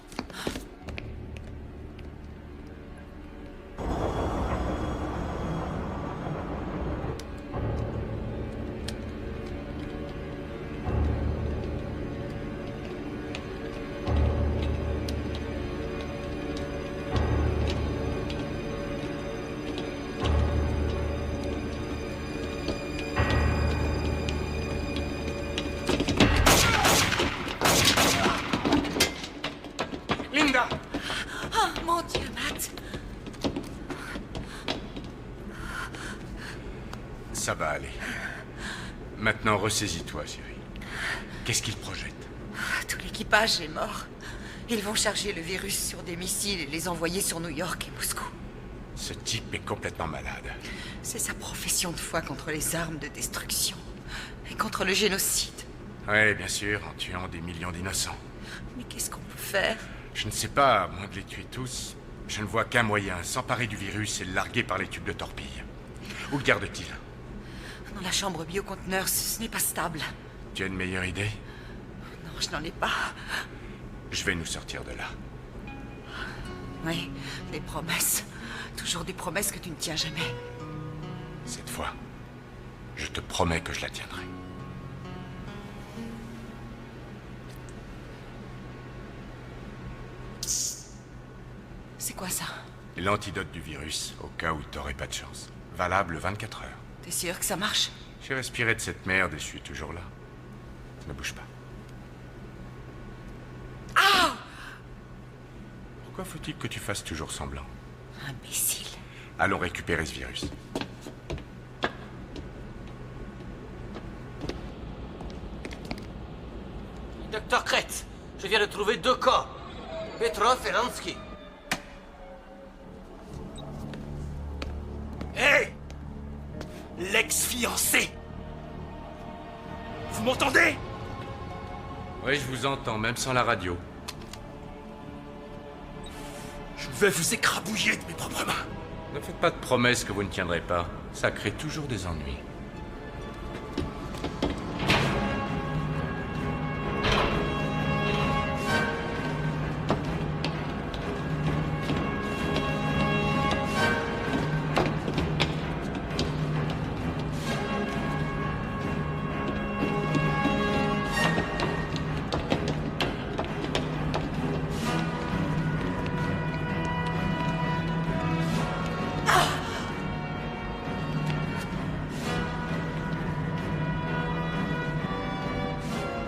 Linda! Oh, mon Dieu, Matt! Ça va aller. Maintenant, ressaisis-toi, chérie. Qu'est-ce qu'il projette? Tout l'équipage est mort. Ils vont charger le virus sur des missiles et les envoyer sur New York et Moscou. Ce type est complètement malade. C'est sa profession de foi contre les armes de destruction et contre le génocide. Oui, bien sûr, en tuant des millions d'innocents. Mais qu'est-ce qu'on peut faire? Je ne sais pas, à moins de les tuer tous. Je ne vois qu'un moyen, s'emparer du virus et le larguer par les tubes de torpille. Où le garde-t-il? Dans la chambre bioconteneur, ce n'est pas stable. Tu as une meilleure idée? Non, je n'en ai pas. Je vais nous sortir de là. Oui, des promesses. Toujours des promesses que tu ne tiens jamais. Cette fois, je te promets que je la tiendrai. C'est quoi ça? L'antidote du virus, au cas où t'aurais pas de chance. Valable 24 heures. T'es sûr que ça marche? J'ai respiré de cette merde et je suis toujours là. Ne bouge pas. Ah! Pourquoi faut-il que tu fasses toujours semblant? Imbécile. Allons récupérer ce virus. Docteur Kretz, je viens de trouver 2 corps. Petrov et Lansky. Hé! L'ex-fiancé! Vous m'entendez? Oui, je vous entends, même sans la radio. Je vais vous écrabouiller de mes propres mains. Ne faites pas de promesses que vous ne tiendrez pas. Ça crée toujours des ennuis.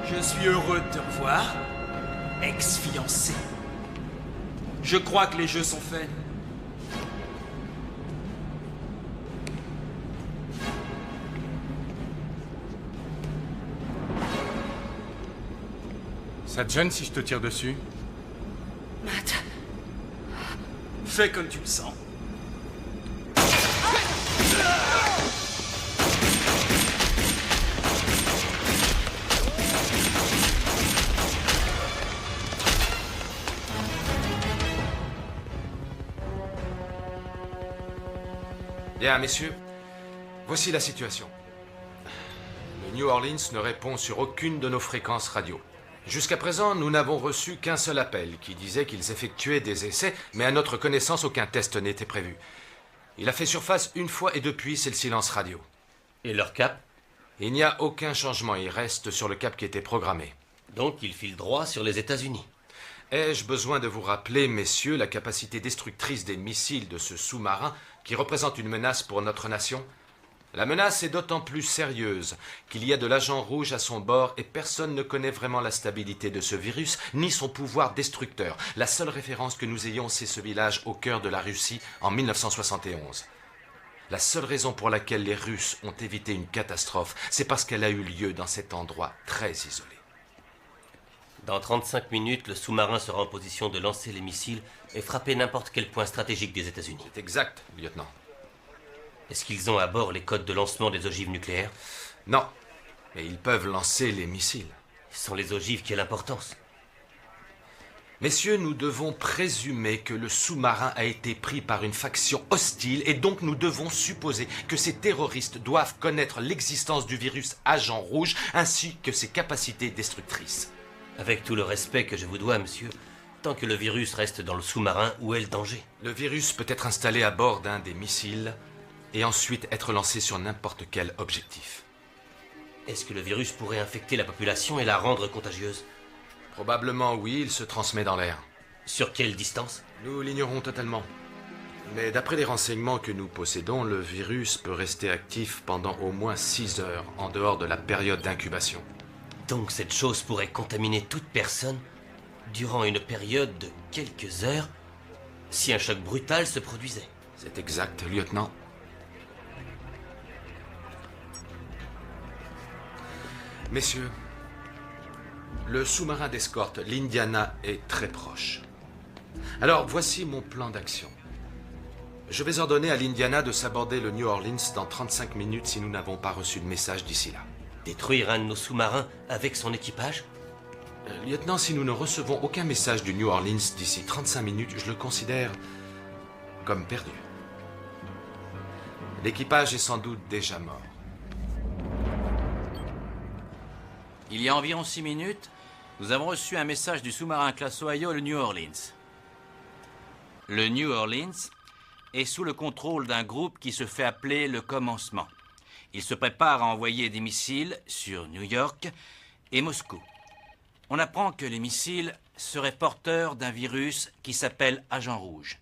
Je suis heureux de te revoir, ex-fiancé. Je crois que les jeux sont faits. Ça te gêne si je te tire dessus? Matt. Fais comme tu le sens. Bien, messieurs, voici la situation. Le New Orleans ne répond sur aucune de nos fréquences radio. Jusqu'à présent, nous n'avons reçu qu'un seul appel qui disait qu'ils effectuaient des essais, mais à notre connaissance, aucun test n'était prévu. Il a fait surface une fois et depuis, c'est le silence radio. Et leur cap? Il n'y a aucun changement, il reste sur le cap qui était programmé. Donc il file droit sur les États-Unis. Ai-je besoin de vous rappeler, messieurs, la capacité destructrice des missiles de ce sous-marin qui représente une menace pour notre nation? La menace est d'autant plus sérieuse qu'il y a de l'agent rouge à son bord et personne ne connaît vraiment la stabilité de ce virus ni son pouvoir destructeur. La seule référence que nous ayons, c'est ce village au cœur de la Russie en 1971. La seule raison pour laquelle les Russes ont évité une catastrophe, c'est parce qu'elle a eu lieu dans cet endroit très isolé. Dans 35 minutes, le sous-marin sera en position de lancer les missiles et frapper n'importe quel point stratégique des États-Unis. C'est exact, lieutenant. Est-ce qu'ils ont à bord les codes de lancement des ogives nucléaires? Non, mais ils peuvent lancer les missiles. Ce sont les ogives qui ont l'importance. Messieurs, nous devons présumer que le sous-marin a été pris par une faction hostile et donc nous devons supposer que ces terroristes doivent connaître l'existence du virus Agent Rouge ainsi que ses capacités destructrices. Avec tout le respect que je vous dois, monsieur, tant que le virus reste dans le sous-marin, où est le danger? Le virus peut être installé à bord d'un des missiles et ensuite être lancé sur n'importe quel objectif. Est-ce que le virus pourrait infecter la population et la rendre contagieuse? Probablement oui, il se transmet dans l'air. Sur quelle distance? Nous l'ignorons totalement. Mais d'après les renseignements que nous possédons, le virus peut rester actif pendant au moins 6 heures, en dehors de la période d'incubation. Donc cette chose pourrait contaminer toute personne durant une période de quelques heures si un choc brutal se produisait. C'est exact, lieutenant. Messieurs, le sous-marin d'escorte, l'Indiana, est très proche. Alors, voici mon plan d'action. Je vais ordonner à l'Indiana de s'aborder le New Orleans dans 35 minutes si nous n'avons pas reçu de message d'ici là. Détruire un de nos sous-marins avec son équipage? Lieutenant, si nous ne recevons aucun message du New Orleans d'ici 35 minutes, je le considère comme perdu. L'équipage est sans doute déjà mort. Il y a environ 6 minutes, nous avons reçu un message du sous-marin classe Ohio, le New Orleans. Le New Orleans est sous le contrôle d'un groupe qui se fait appeler le Commencement. Il se prépare à envoyer des missiles sur New York et Moscou. On apprend que les missiles seraient porteurs d'un virus qui s'appelle Agent Rouge.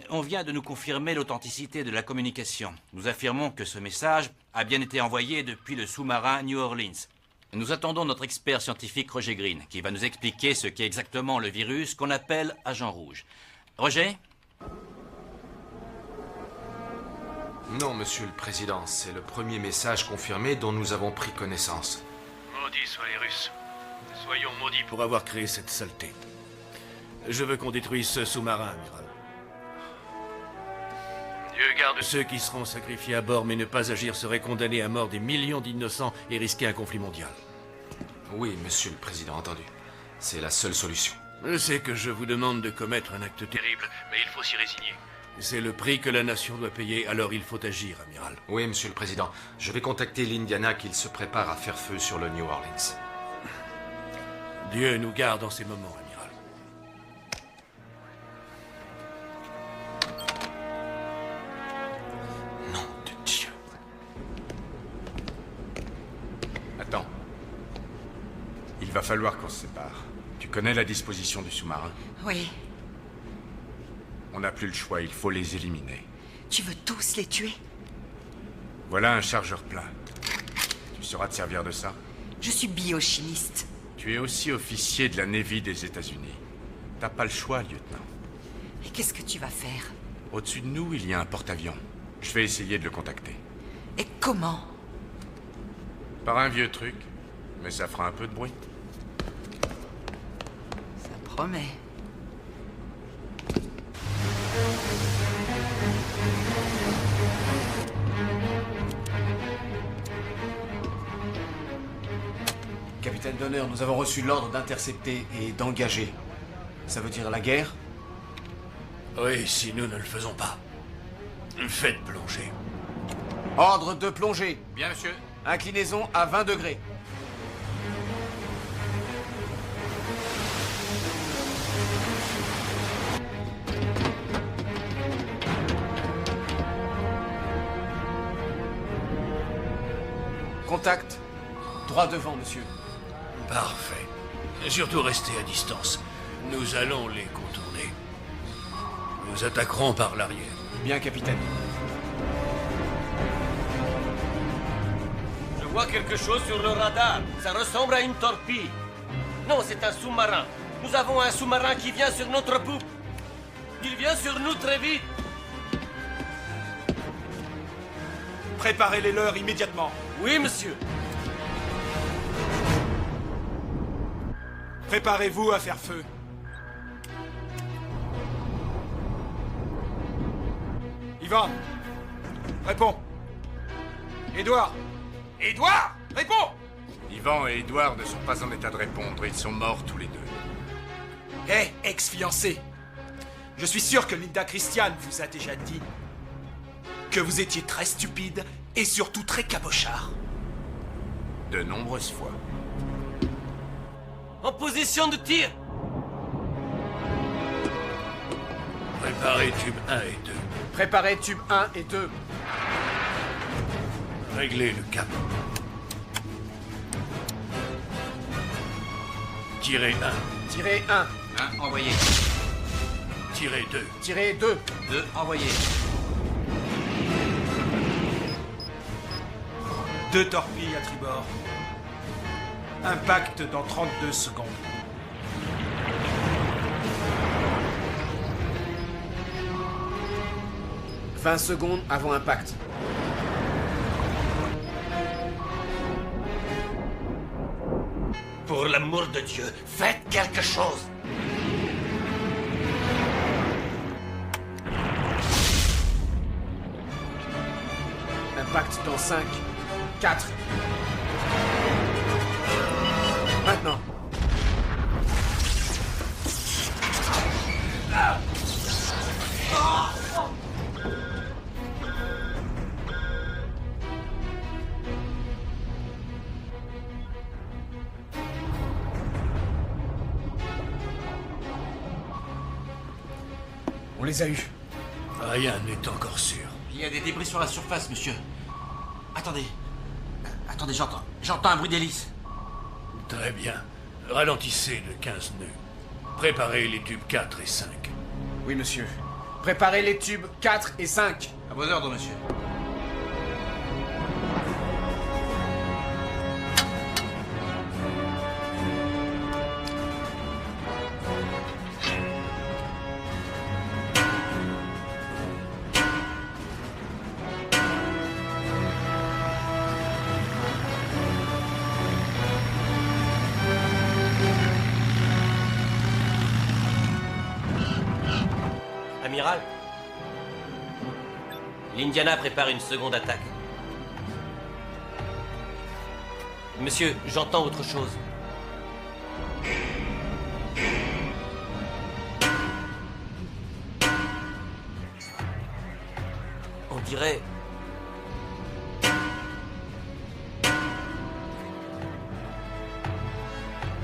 On vient de nous confirmer l'authenticité de la communication. Nous affirmons que ce message a bien été envoyé depuis le sous-marin New Orleans. Nous attendons notre expert scientifique Roger Green, qui va nous expliquer ce qu'est exactement le virus qu'on appelle Agent Rouge. Roger? Non, Monsieur le Président, c'est le premier message confirmé dont nous avons pris connaissance. Maudits soient les Russes. Soyons maudits pour avoir créé cette saleté. Je veux qu'on détruise ce sous-marin, amiral. Dieu garde ceux qui seront sacrifiés à bord, mais ne pas agir serait condamner à mort des millions d'innocents et risquer un conflit mondial. Oui, Monsieur le Président, entendu. C'est la seule solution. Je sais que je vous demande de commettre un acte terrible, mais il faut s'y résigner. C'est le prix que la nation doit payer, alors il faut agir, amiral. Oui, Monsieur le Président. Je vais contacter l'Indiana qu'il se prépare à faire feu sur le New Orleans. Dieu nous garde en ces moments, amiral. Nom de Dieu. Attends. Il va falloir qu'on se sépare. Tu connais la disposition du sous-marin? Oui. On n'a plus le choix, il faut les éliminer. Tu veux tous les tuer? Voilà un chargeur plein. Tu sauras te servir de ça? Je suis biochimiste. Tu es aussi officier de la Navy des États-Unis. T'as pas le choix, lieutenant. Et qu'est-ce que tu vas faire? Au-dessus de nous, il y a un porte-avions. Je vais essayer de le contacter. Et comment? Par un vieux truc, mais ça fera un peu de bruit. Ça promet. Capitaine d'honneur, nous avons reçu l'ordre d'intercepter et d'engager. Ça veut dire la guerre? Oui, si nous ne le faisons pas. Faites plonger. Ordre de plongée. Bien, monsieur. Inclinaison à 20 degrés. Contact. Droit devant, monsieur. Parfait. Surtout restez à distance. Nous allons les contourner. Nous attaquerons par l'arrière. Bien, capitaine. Je vois quelque chose sur le radar. Ça ressemble à une torpille. Non, c'est un sous-marin. Nous avons un sous-marin qui vient sur notre poupe. Il vient sur nous très vite. Préparez les leurs immédiatement. Oui, monsieur. Préparez-vous à faire feu. Ivan, réponds. Édouard. Édouard, réponds. Yvan et Édouard ne sont pas en état de répondre. Ils sont morts tous les deux. Hé, ex-fiancé. Je suis sûr que Linda Christian vous a déjà dit que vous étiez très stupide et surtout très cabochard. De nombreuses fois. En position de tir. Préparez tube 1 et 2. Préparez tube 1 et 2. Réglez le cap. Tirez 1. Tirez 1. 1, envoyé. Tirez 2. Tirez 2. 2, envoyé. 2 torpilles à tribord. Impact dans 32 secondes. « 20 secondes avant impact. Pour l'amour de Dieu, faites quelque chose. Impact dans 5, 4. Maintenant. On les a eus. Rien n'est encore sûr. Il y a des débris sur la surface, monsieur. Attendez. Attendez, j'entends un bruit d'hélice. Très bien. Ralentissez de 15 nœuds. Préparez les tubes 4 et 5. Oui, monsieur. Préparez les tubes 4 et 5. À vos ordres, monsieur. Amiral, l'Indiana prépare une seconde attaque. Monsieur, j'entends autre chose. On dirait...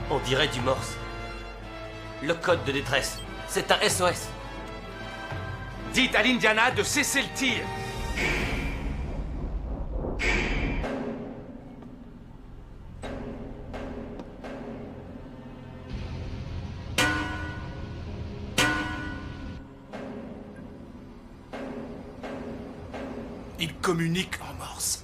On dirait du morse. Le code de détresse. C'est un SOS. Dites à l'Indiana de cesser le tir. Il communique en morse.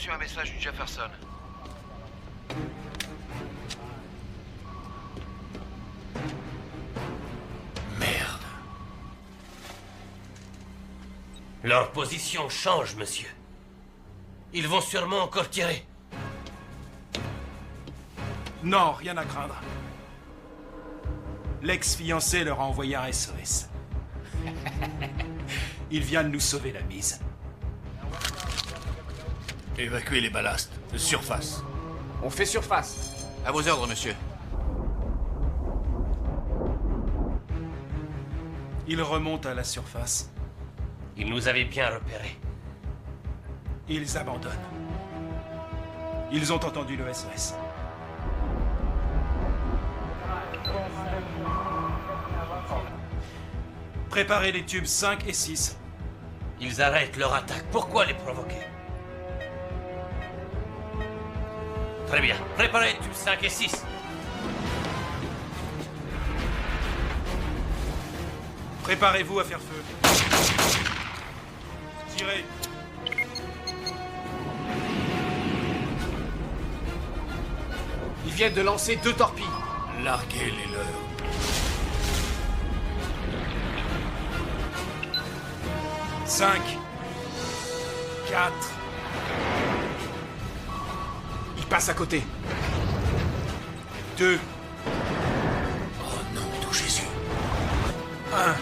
reçu un message du Jefferson. Merde. Leur position change, monsieur. Ils vont sûrement encore tirer. Non, rien à craindre. L'ex-fiancé leur a envoyé un SOS. Il vient de nous sauver la mise. Évacuez les ballastes. Surface. On fait surface. À vos ordres, monsieur. Ils remontent à la surface. Ils nous avaient bien repérés. Ils abandonnent. Ils ont entendu le SOS. Préparez les tubes 5 et 6. Ils arrêtent leur attaque. Pourquoi les provoquer? Très bien. Préparez tubes 5 et 6. Préparez-vous à faire feu. Tirez. Ils viennent de lancer 2 torpilles. Larguez les leurs. 5. 4. Ils passent à côté. 2. Oh non, tout Jésus. 1.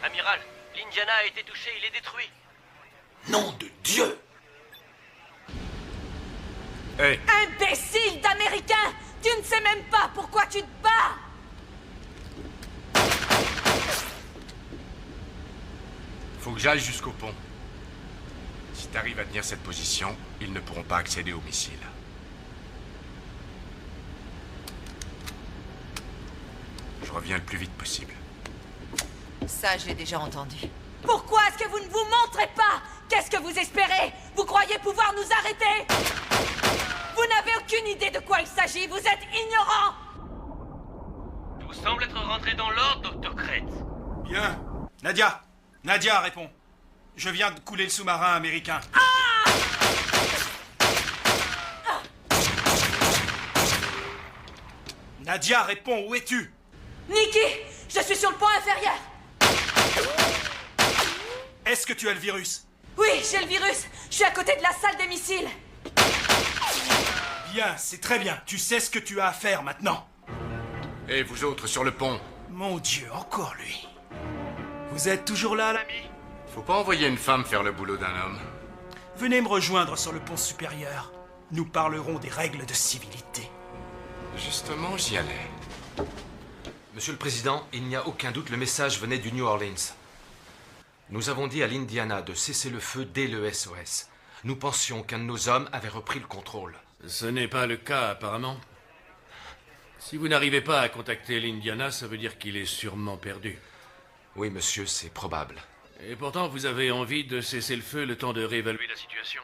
Amiral, l'Indiana a été touché, il est détruit. Nom de Dieu! Hé, Imbécile d'Américain! Tu ne sais même pas pourquoi tu te bats! Faut que j'aille jusqu'au pont. Si t'arrives à tenir cette position, ils ne pourront pas accéder au missile. Je reviens le plus vite possible. Ça, je l'ai déjà entendu. Pourquoi est-ce que vous ne vous montrez pas? Qu'est-ce que vous espérez? Vous croyez pouvoir nous arrêter? Vous n'avez aucune idée de quoi il s'agit, vous êtes ignorant! Tout semble être rentré dans l'ordre, Dr. Kretz. Bien. Nadia. Nadia, réponds. Je viens de couler le sous-marin américain. Nadia, réponds, où es-tu? Nikki, je suis sur le pont inférieur. Est-ce que tu as le virus? Oui, j'ai le virus. Je suis à côté de la salle des missiles. Bien, c'est très bien. Tu sais ce que tu as à faire maintenant. Et vous autres sur le pont? Mon Dieu, encore lui. Vous êtes toujours là, l'ami? Faut pas envoyer une femme faire le boulot d'un homme. Venez me rejoindre sur le pont supérieur. Nous parlerons des règles de civilité. Justement, j'y allais. Monsieur le Président, il n'y a aucun doute, le message venait du New Orleans. Nous avons dit à l'Indiana de cesser le feu dès le SOS. Nous pensions qu'un de nos hommes avait repris le contrôle. Ce n'est pas le cas, apparemment. Si vous n'arrivez pas à contacter l'Indiana, ça veut dire qu'il est sûrement perdu. Oui, monsieur, c'est probable. Et pourtant, vous avez envie de cesser le feu le temps de réévaluer la situation.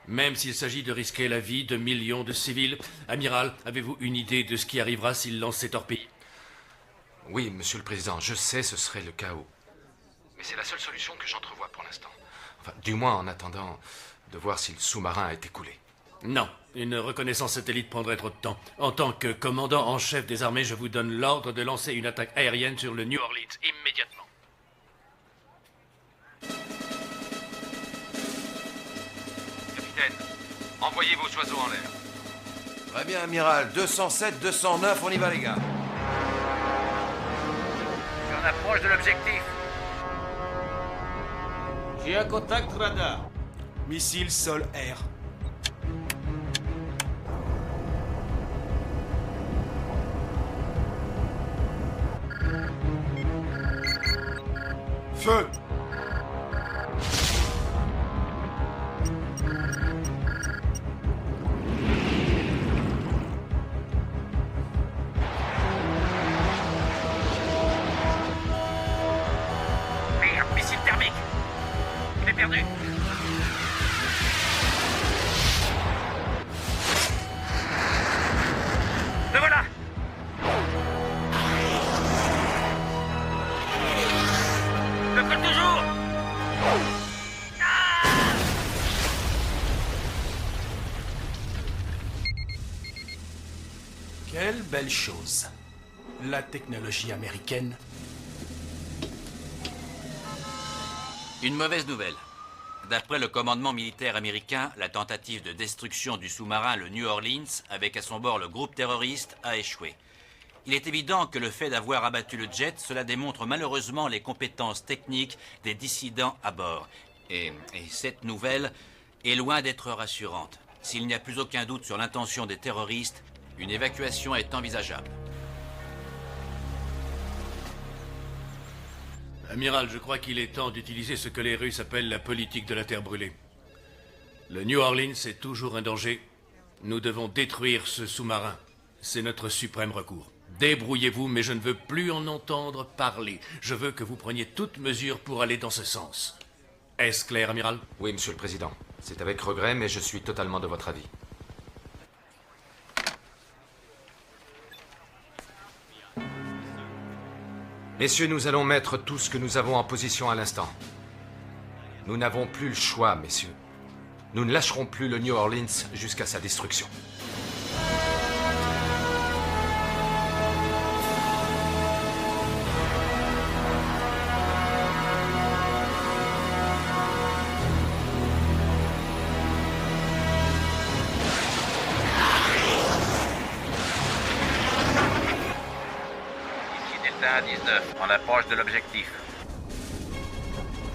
Même s'il s'agit de risquer la vie de millions de civils. Amiral, avez-vous une idée de ce qui arrivera s'il lance ses torpilles? Oui, monsieur le Président, je sais ce serait le chaos. Mais c'est la seule solution que j'entrevois pour l'instant. Enfin, du moins en attendant de voir si le sous-marin a été coulé. Non, une reconnaissance satellite prendrait trop de temps. En tant que commandant en chef des armées, je vous donne l'ordre de lancer une attaque aérienne sur le New Orleans immédiatement. Capitaine, envoyez vos oiseaux en l'air. Très bien, amiral. 207, 209, on y va, les gars. On approche de l'objectif. J'ai un contact radar. Missile sol-air. Feu! Merde, missile thermique. Il est perdu. belle chose. La technologie américaine. Une mauvaise nouvelle. D'après le commandement militaire américain, la tentative de destruction du sous-marin le New Orleans, avec à son bord le groupe terroriste, a échoué. Il est évident que le fait d'avoir abattu le jet, cela démontre malheureusement les compétences techniques des dissidents à bord. Et cette nouvelle est loin d'être rassurante. S'il n'y a plus aucun doute sur l'intention des terroristes, une évacuation est envisageable. Amiral, je crois qu'il est temps d'utiliser ce que les Russes appellent la politique de la terre brûlée. Le New Orleans est toujours un danger. Nous devons détruire ce sous-marin. C'est notre suprême recours. Débrouillez-vous, mais je ne veux plus en entendre parler. Je veux que vous preniez toute mesure pour aller dans ce sens. Est-ce clair, Amiral? Oui, Monsieur le Président. C'est avec regret, mais je suis totalement de votre avis. Messieurs, nous allons mettre tout ce que nous avons en position à l'instant. Nous n'avons plus le choix, messieurs. Nous ne lâcherons plus le New Orleans jusqu'à sa destruction. Delta 19, on approche de l'objectif.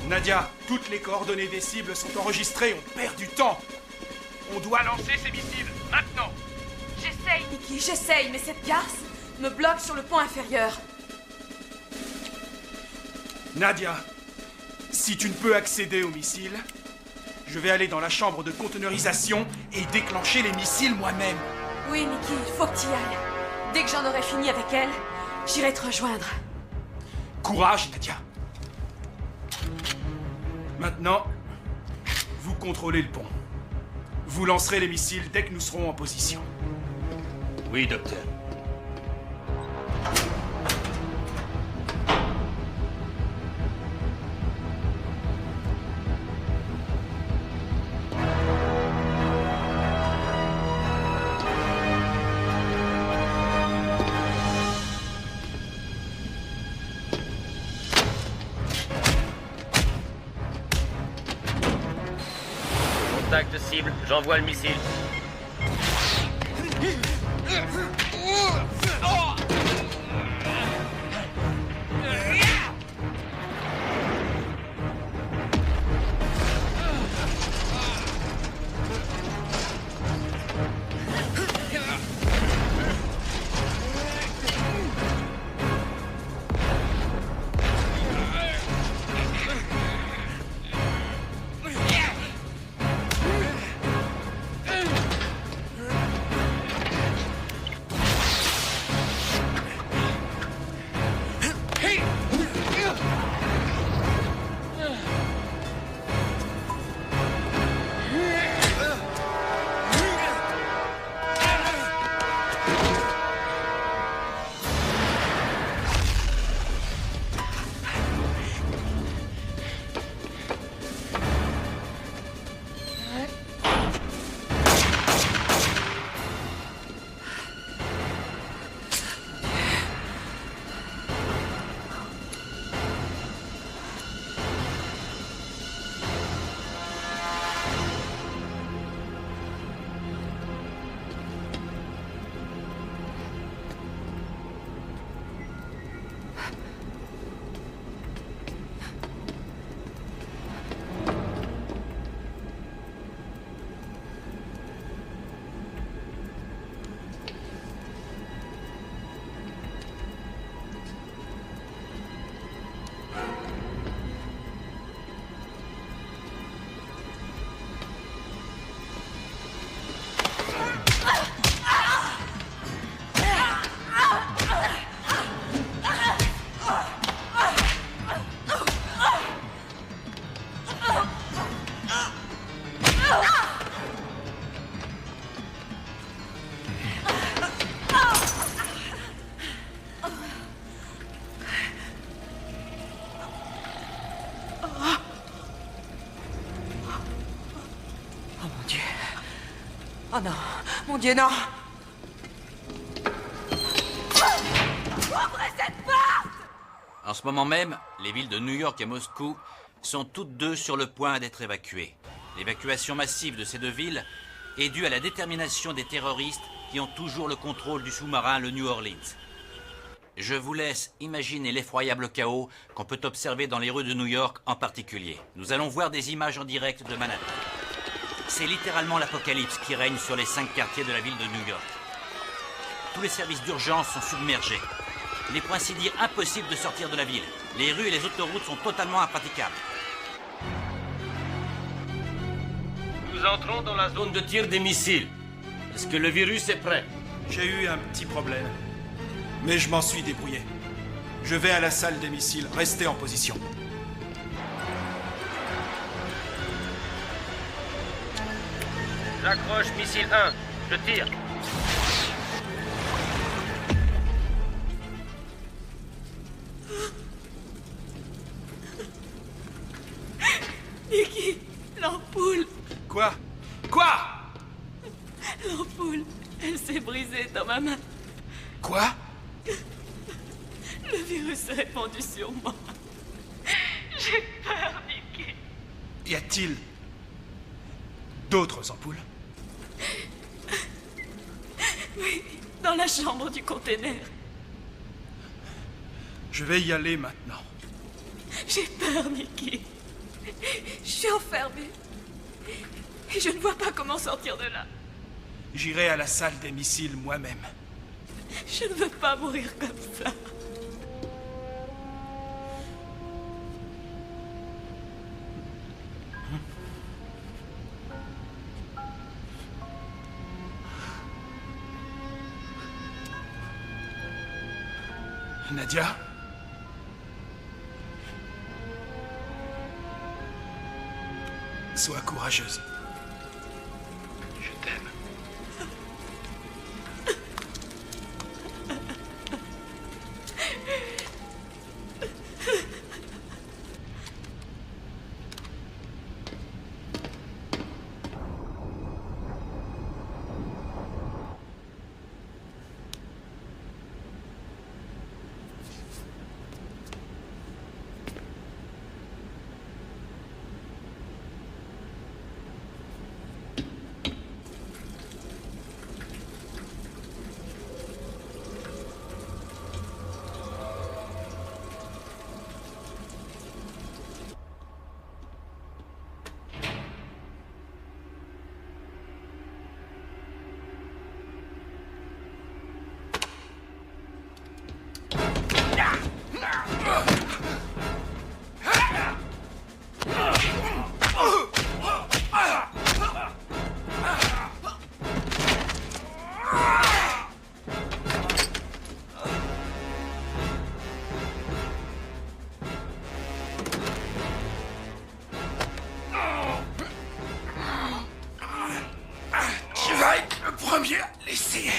Nadia, toutes les coordonnées des cibles sont enregistrées, on perd du temps. On doit lancer ces missiles, maintenant. J'essaye, Nikki, j'essaye, mais cette garce me bloque sur le pont inférieur. Nadia, si tu ne peux accéder aux missiles, je vais aller dans la chambre de conteneurisation et déclencher les missiles moi-même. Oui, Nikki, il faut que tu y ailles. Dès que j'en aurai fini avec elle, j'irai te rejoindre. Courage, Nadia. Maintenant, vous contrôlez le pont. Vous lancerez les missiles dès que nous serons en position. Oui, docteur. Contact cible, j'envoie le missile. Oh non, mon Dieu, non! En ce moment même, les villes de New York et Moscou sont toutes deux sur le point d'être évacuées. L'évacuation massive de ces deux villes est due à la détermination des terroristes qui ont toujours le contrôle du sous-marin le New Orleans. Je vous laisse imaginer l'effroyable chaos qu'on peut observer dans les rues de New York en particulier. Nous allons voir des images en direct de Manhattan. C'est littéralement l'apocalypse qui règne sur les 5 quartiers de la ville de New York. Tous les services d'urgence sont submergés. Il est pour ainsi dire impossible de sortir de la ville. Les rues et les autoroutes sont totalement impraticables. Nous entrons dans la zone de tir des missiles. Est-ce que le virus est prêt? J'ai eu un petit problème. Mais je m'en suis débrouillé. Je vais à la salle des missiles. Restez en position. J'accroche missile 1. Je tire. Nicky, l'ampoule. Quoi? Quoi? L'ampoule, elle s'est brisée dans ma main. Quoi? Le virus s'est répandu sur moi. J'ai peur, Nicky. Y a-t-il d'autres ampoules? Oui, dans la chambre du container. Je vais y aller maintenant. J'ai peur, Nicky. Je suis enfermée. Et je ne vois pas comment sortir de là. J'irai à la salle des missiles moi-même. Je ne veux pas mourir comme ça. Nadia? Sois courageuse. Je t'aime. Premier, l'essayer.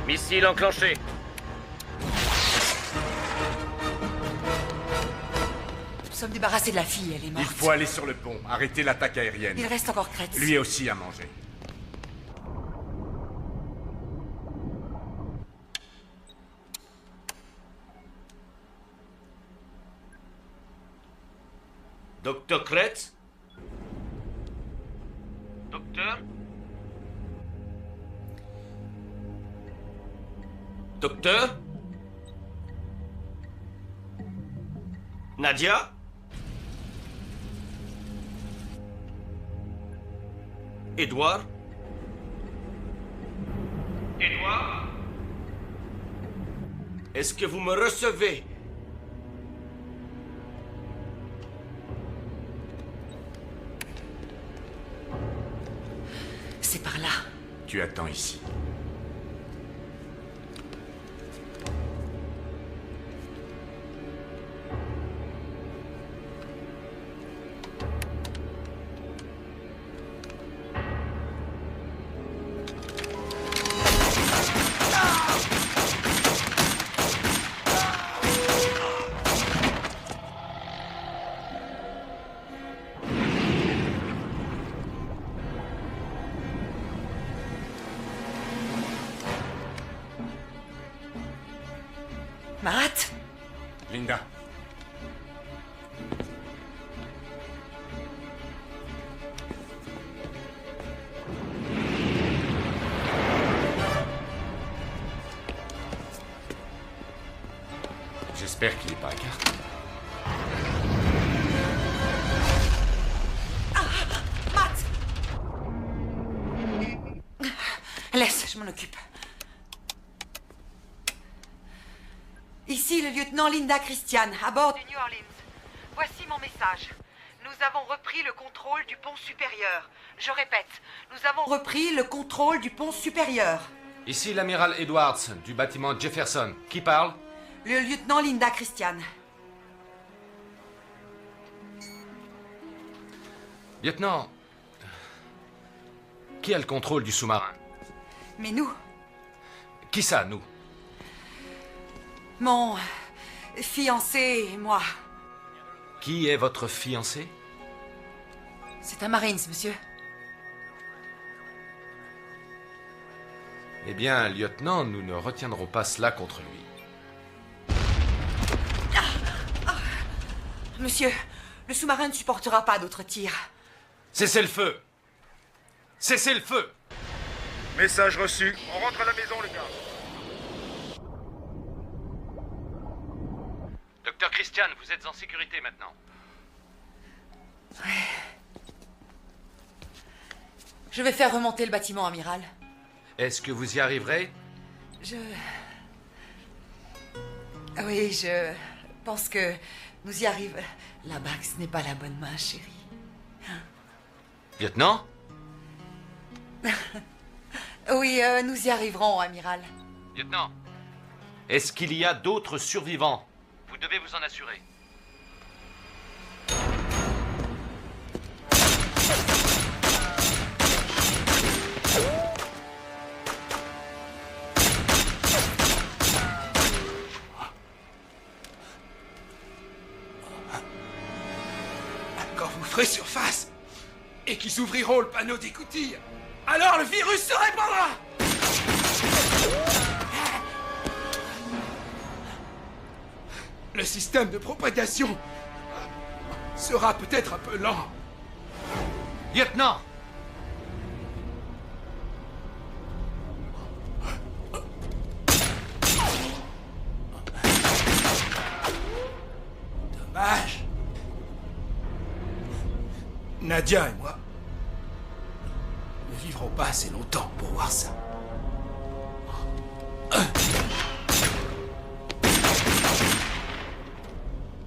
Missile enclenché. Nous sommes débarrassés de la fille, elle est morte. Il faut aller sur le pont, arrêter l'attaque aérienne. Il reste encore Kretz. Lui aussi à manger. Docteur Kretz? Docteur? Docteur? Nadia? Edouard? Edouard? Est-ce que vous me recevez? Tu attends ici. Marat? Linda. J'espère qu'il n'est pas à carte. Matt! Laisse, je m'en occupe. Ici le lieutenant Linda Christian, à bord du New Orleans. Voici mon message. Nous avons repris le contrôle du pont supérieur. Je répète, nous avons repris le contrôle du pont supérieur. Ici l'amiral Edwards, du bâtiment Jefferson. Qui parle? Le lieutenant Linda Christian. Lieutenant, qui a le contrôle du sous-marin? Mais nous, Qui ça, nous? mon fiancé et moi. Qui est votre fiancé? C'est un Marines, monsieur. Eh bien, lieutenant, nous ne retiendrons pas cela contre lui. Monsieur, le sous-marin ne supportera pas d'autres tirs. Cessez le feu! Cessez le feu! Message reçu. On rentre à la maison, les gars. Docteur Christian, vous êtes en sécurité maintenant. Je vais faire remonter le bâtiment, amiral. Est-ce que vous y arriverez? Oui, je pense que nous y arrivons. Là-bas, ce n'est pas la bonne main, chérie. Lieutenant? Oui, nous y arriverons, amiral. Lieutenant, est-ce qu'il y a d'autres survivants? Vous devez vous en assurer. Quand vous ferez surface et qu'ils ouvriront le panneau d'écoutille, alors le virus se répandra! Le système de propagation sera peut-être un peu lent. Lieutenant! Dommage. Nadia et moi ne vivrons pas assez longtemps pour voir ça.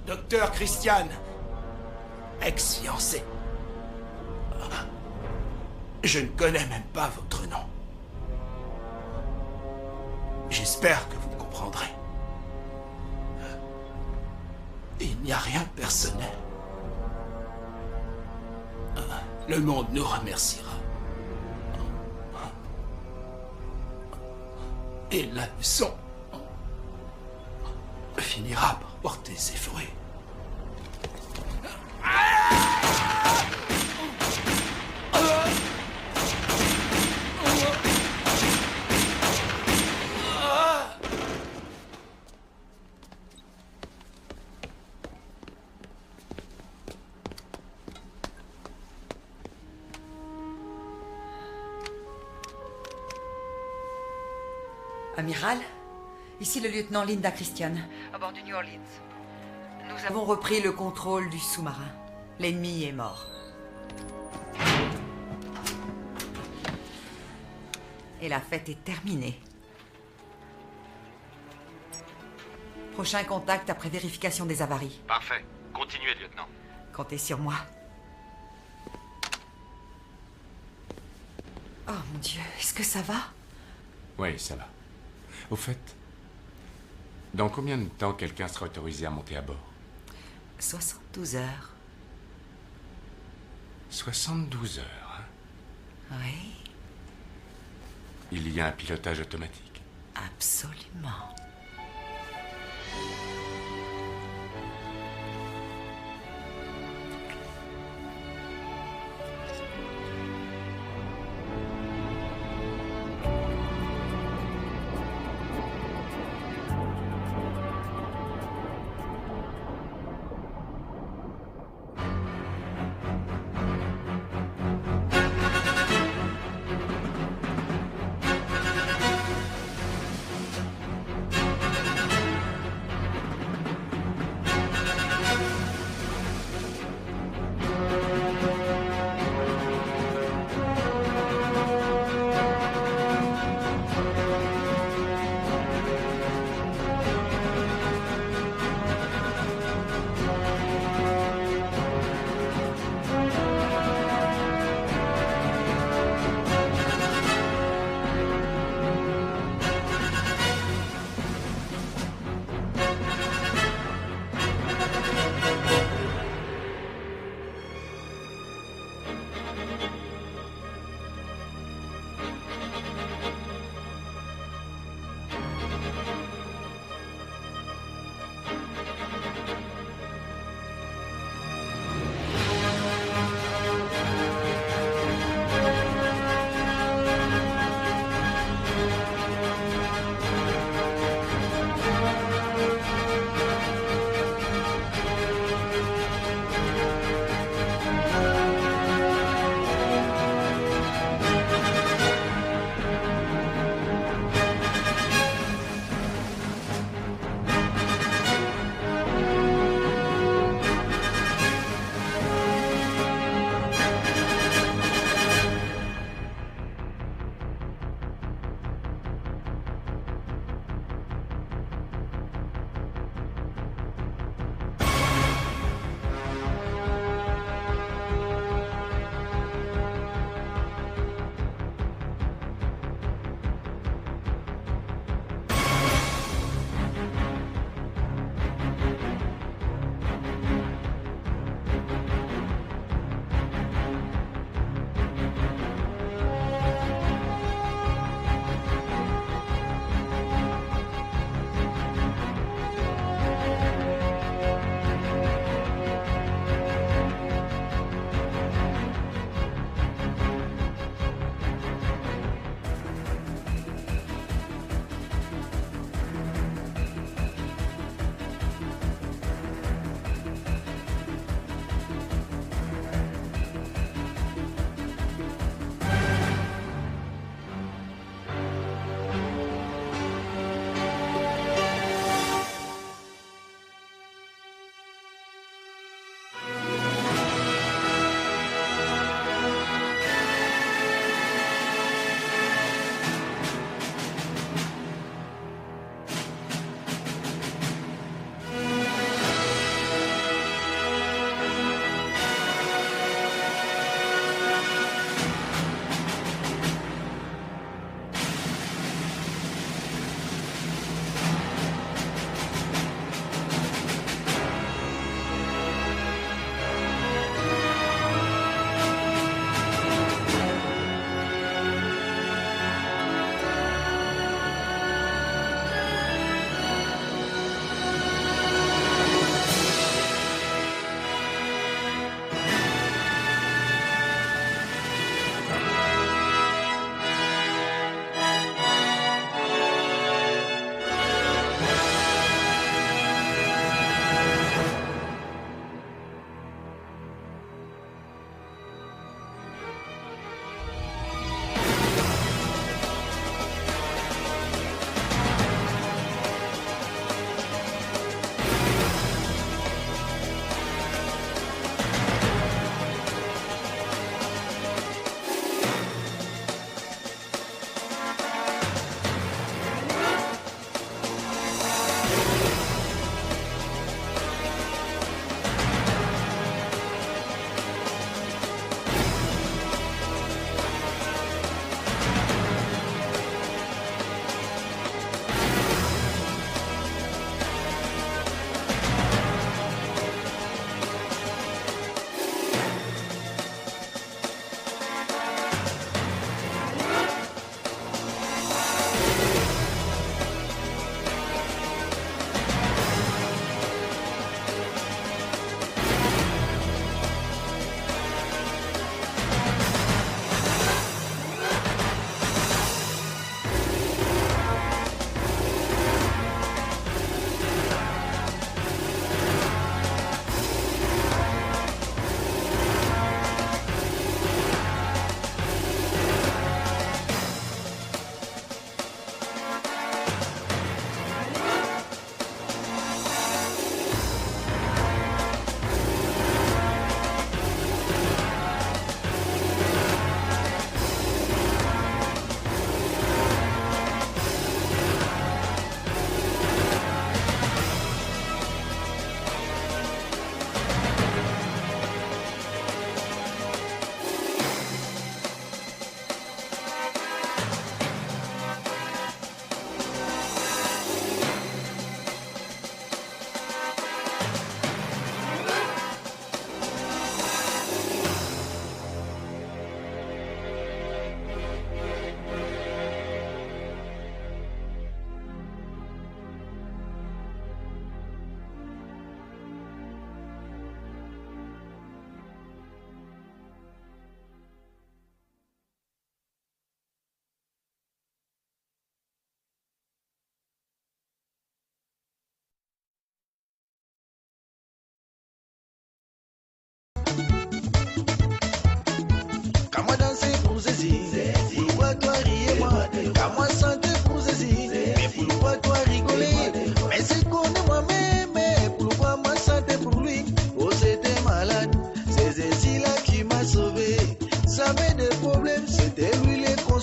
Docteur Christian, ex-fiancé. Je ne connais même pas votre nom. J'espère que vous me comprendrez. Il n'y a rien de personnel. Le monde nous remerciera. Et la leçon finira par porter ses fruits. Amiral, ici le lieutenant Linda Christian, à bord du New Orleans. Nous avons repris le contrôle du sous-marin. L'ennemi est mort. Et la fête est terminée. Prochain contact après vérification des avaries. Parfait. Continuez, lieutenant. Comptez sur moi. Oh mon Dieu, est-ce que ça va? Oui, ça va. Au fait, dans combien de temps quelqu'un sera autorisé à monter à bord? 72 heures. 72 heures, hein? Oui, Il y a un pilotage automatique. absolument.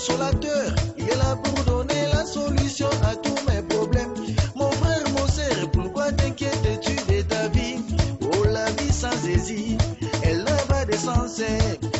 consolateur. Il est là pour donner la solution à tous mes problèmes. Mon frère, mon sœur, pourquoi t'inquiètes-tu de ta vie? Oh, la vie sans hésiter, elle va descendre.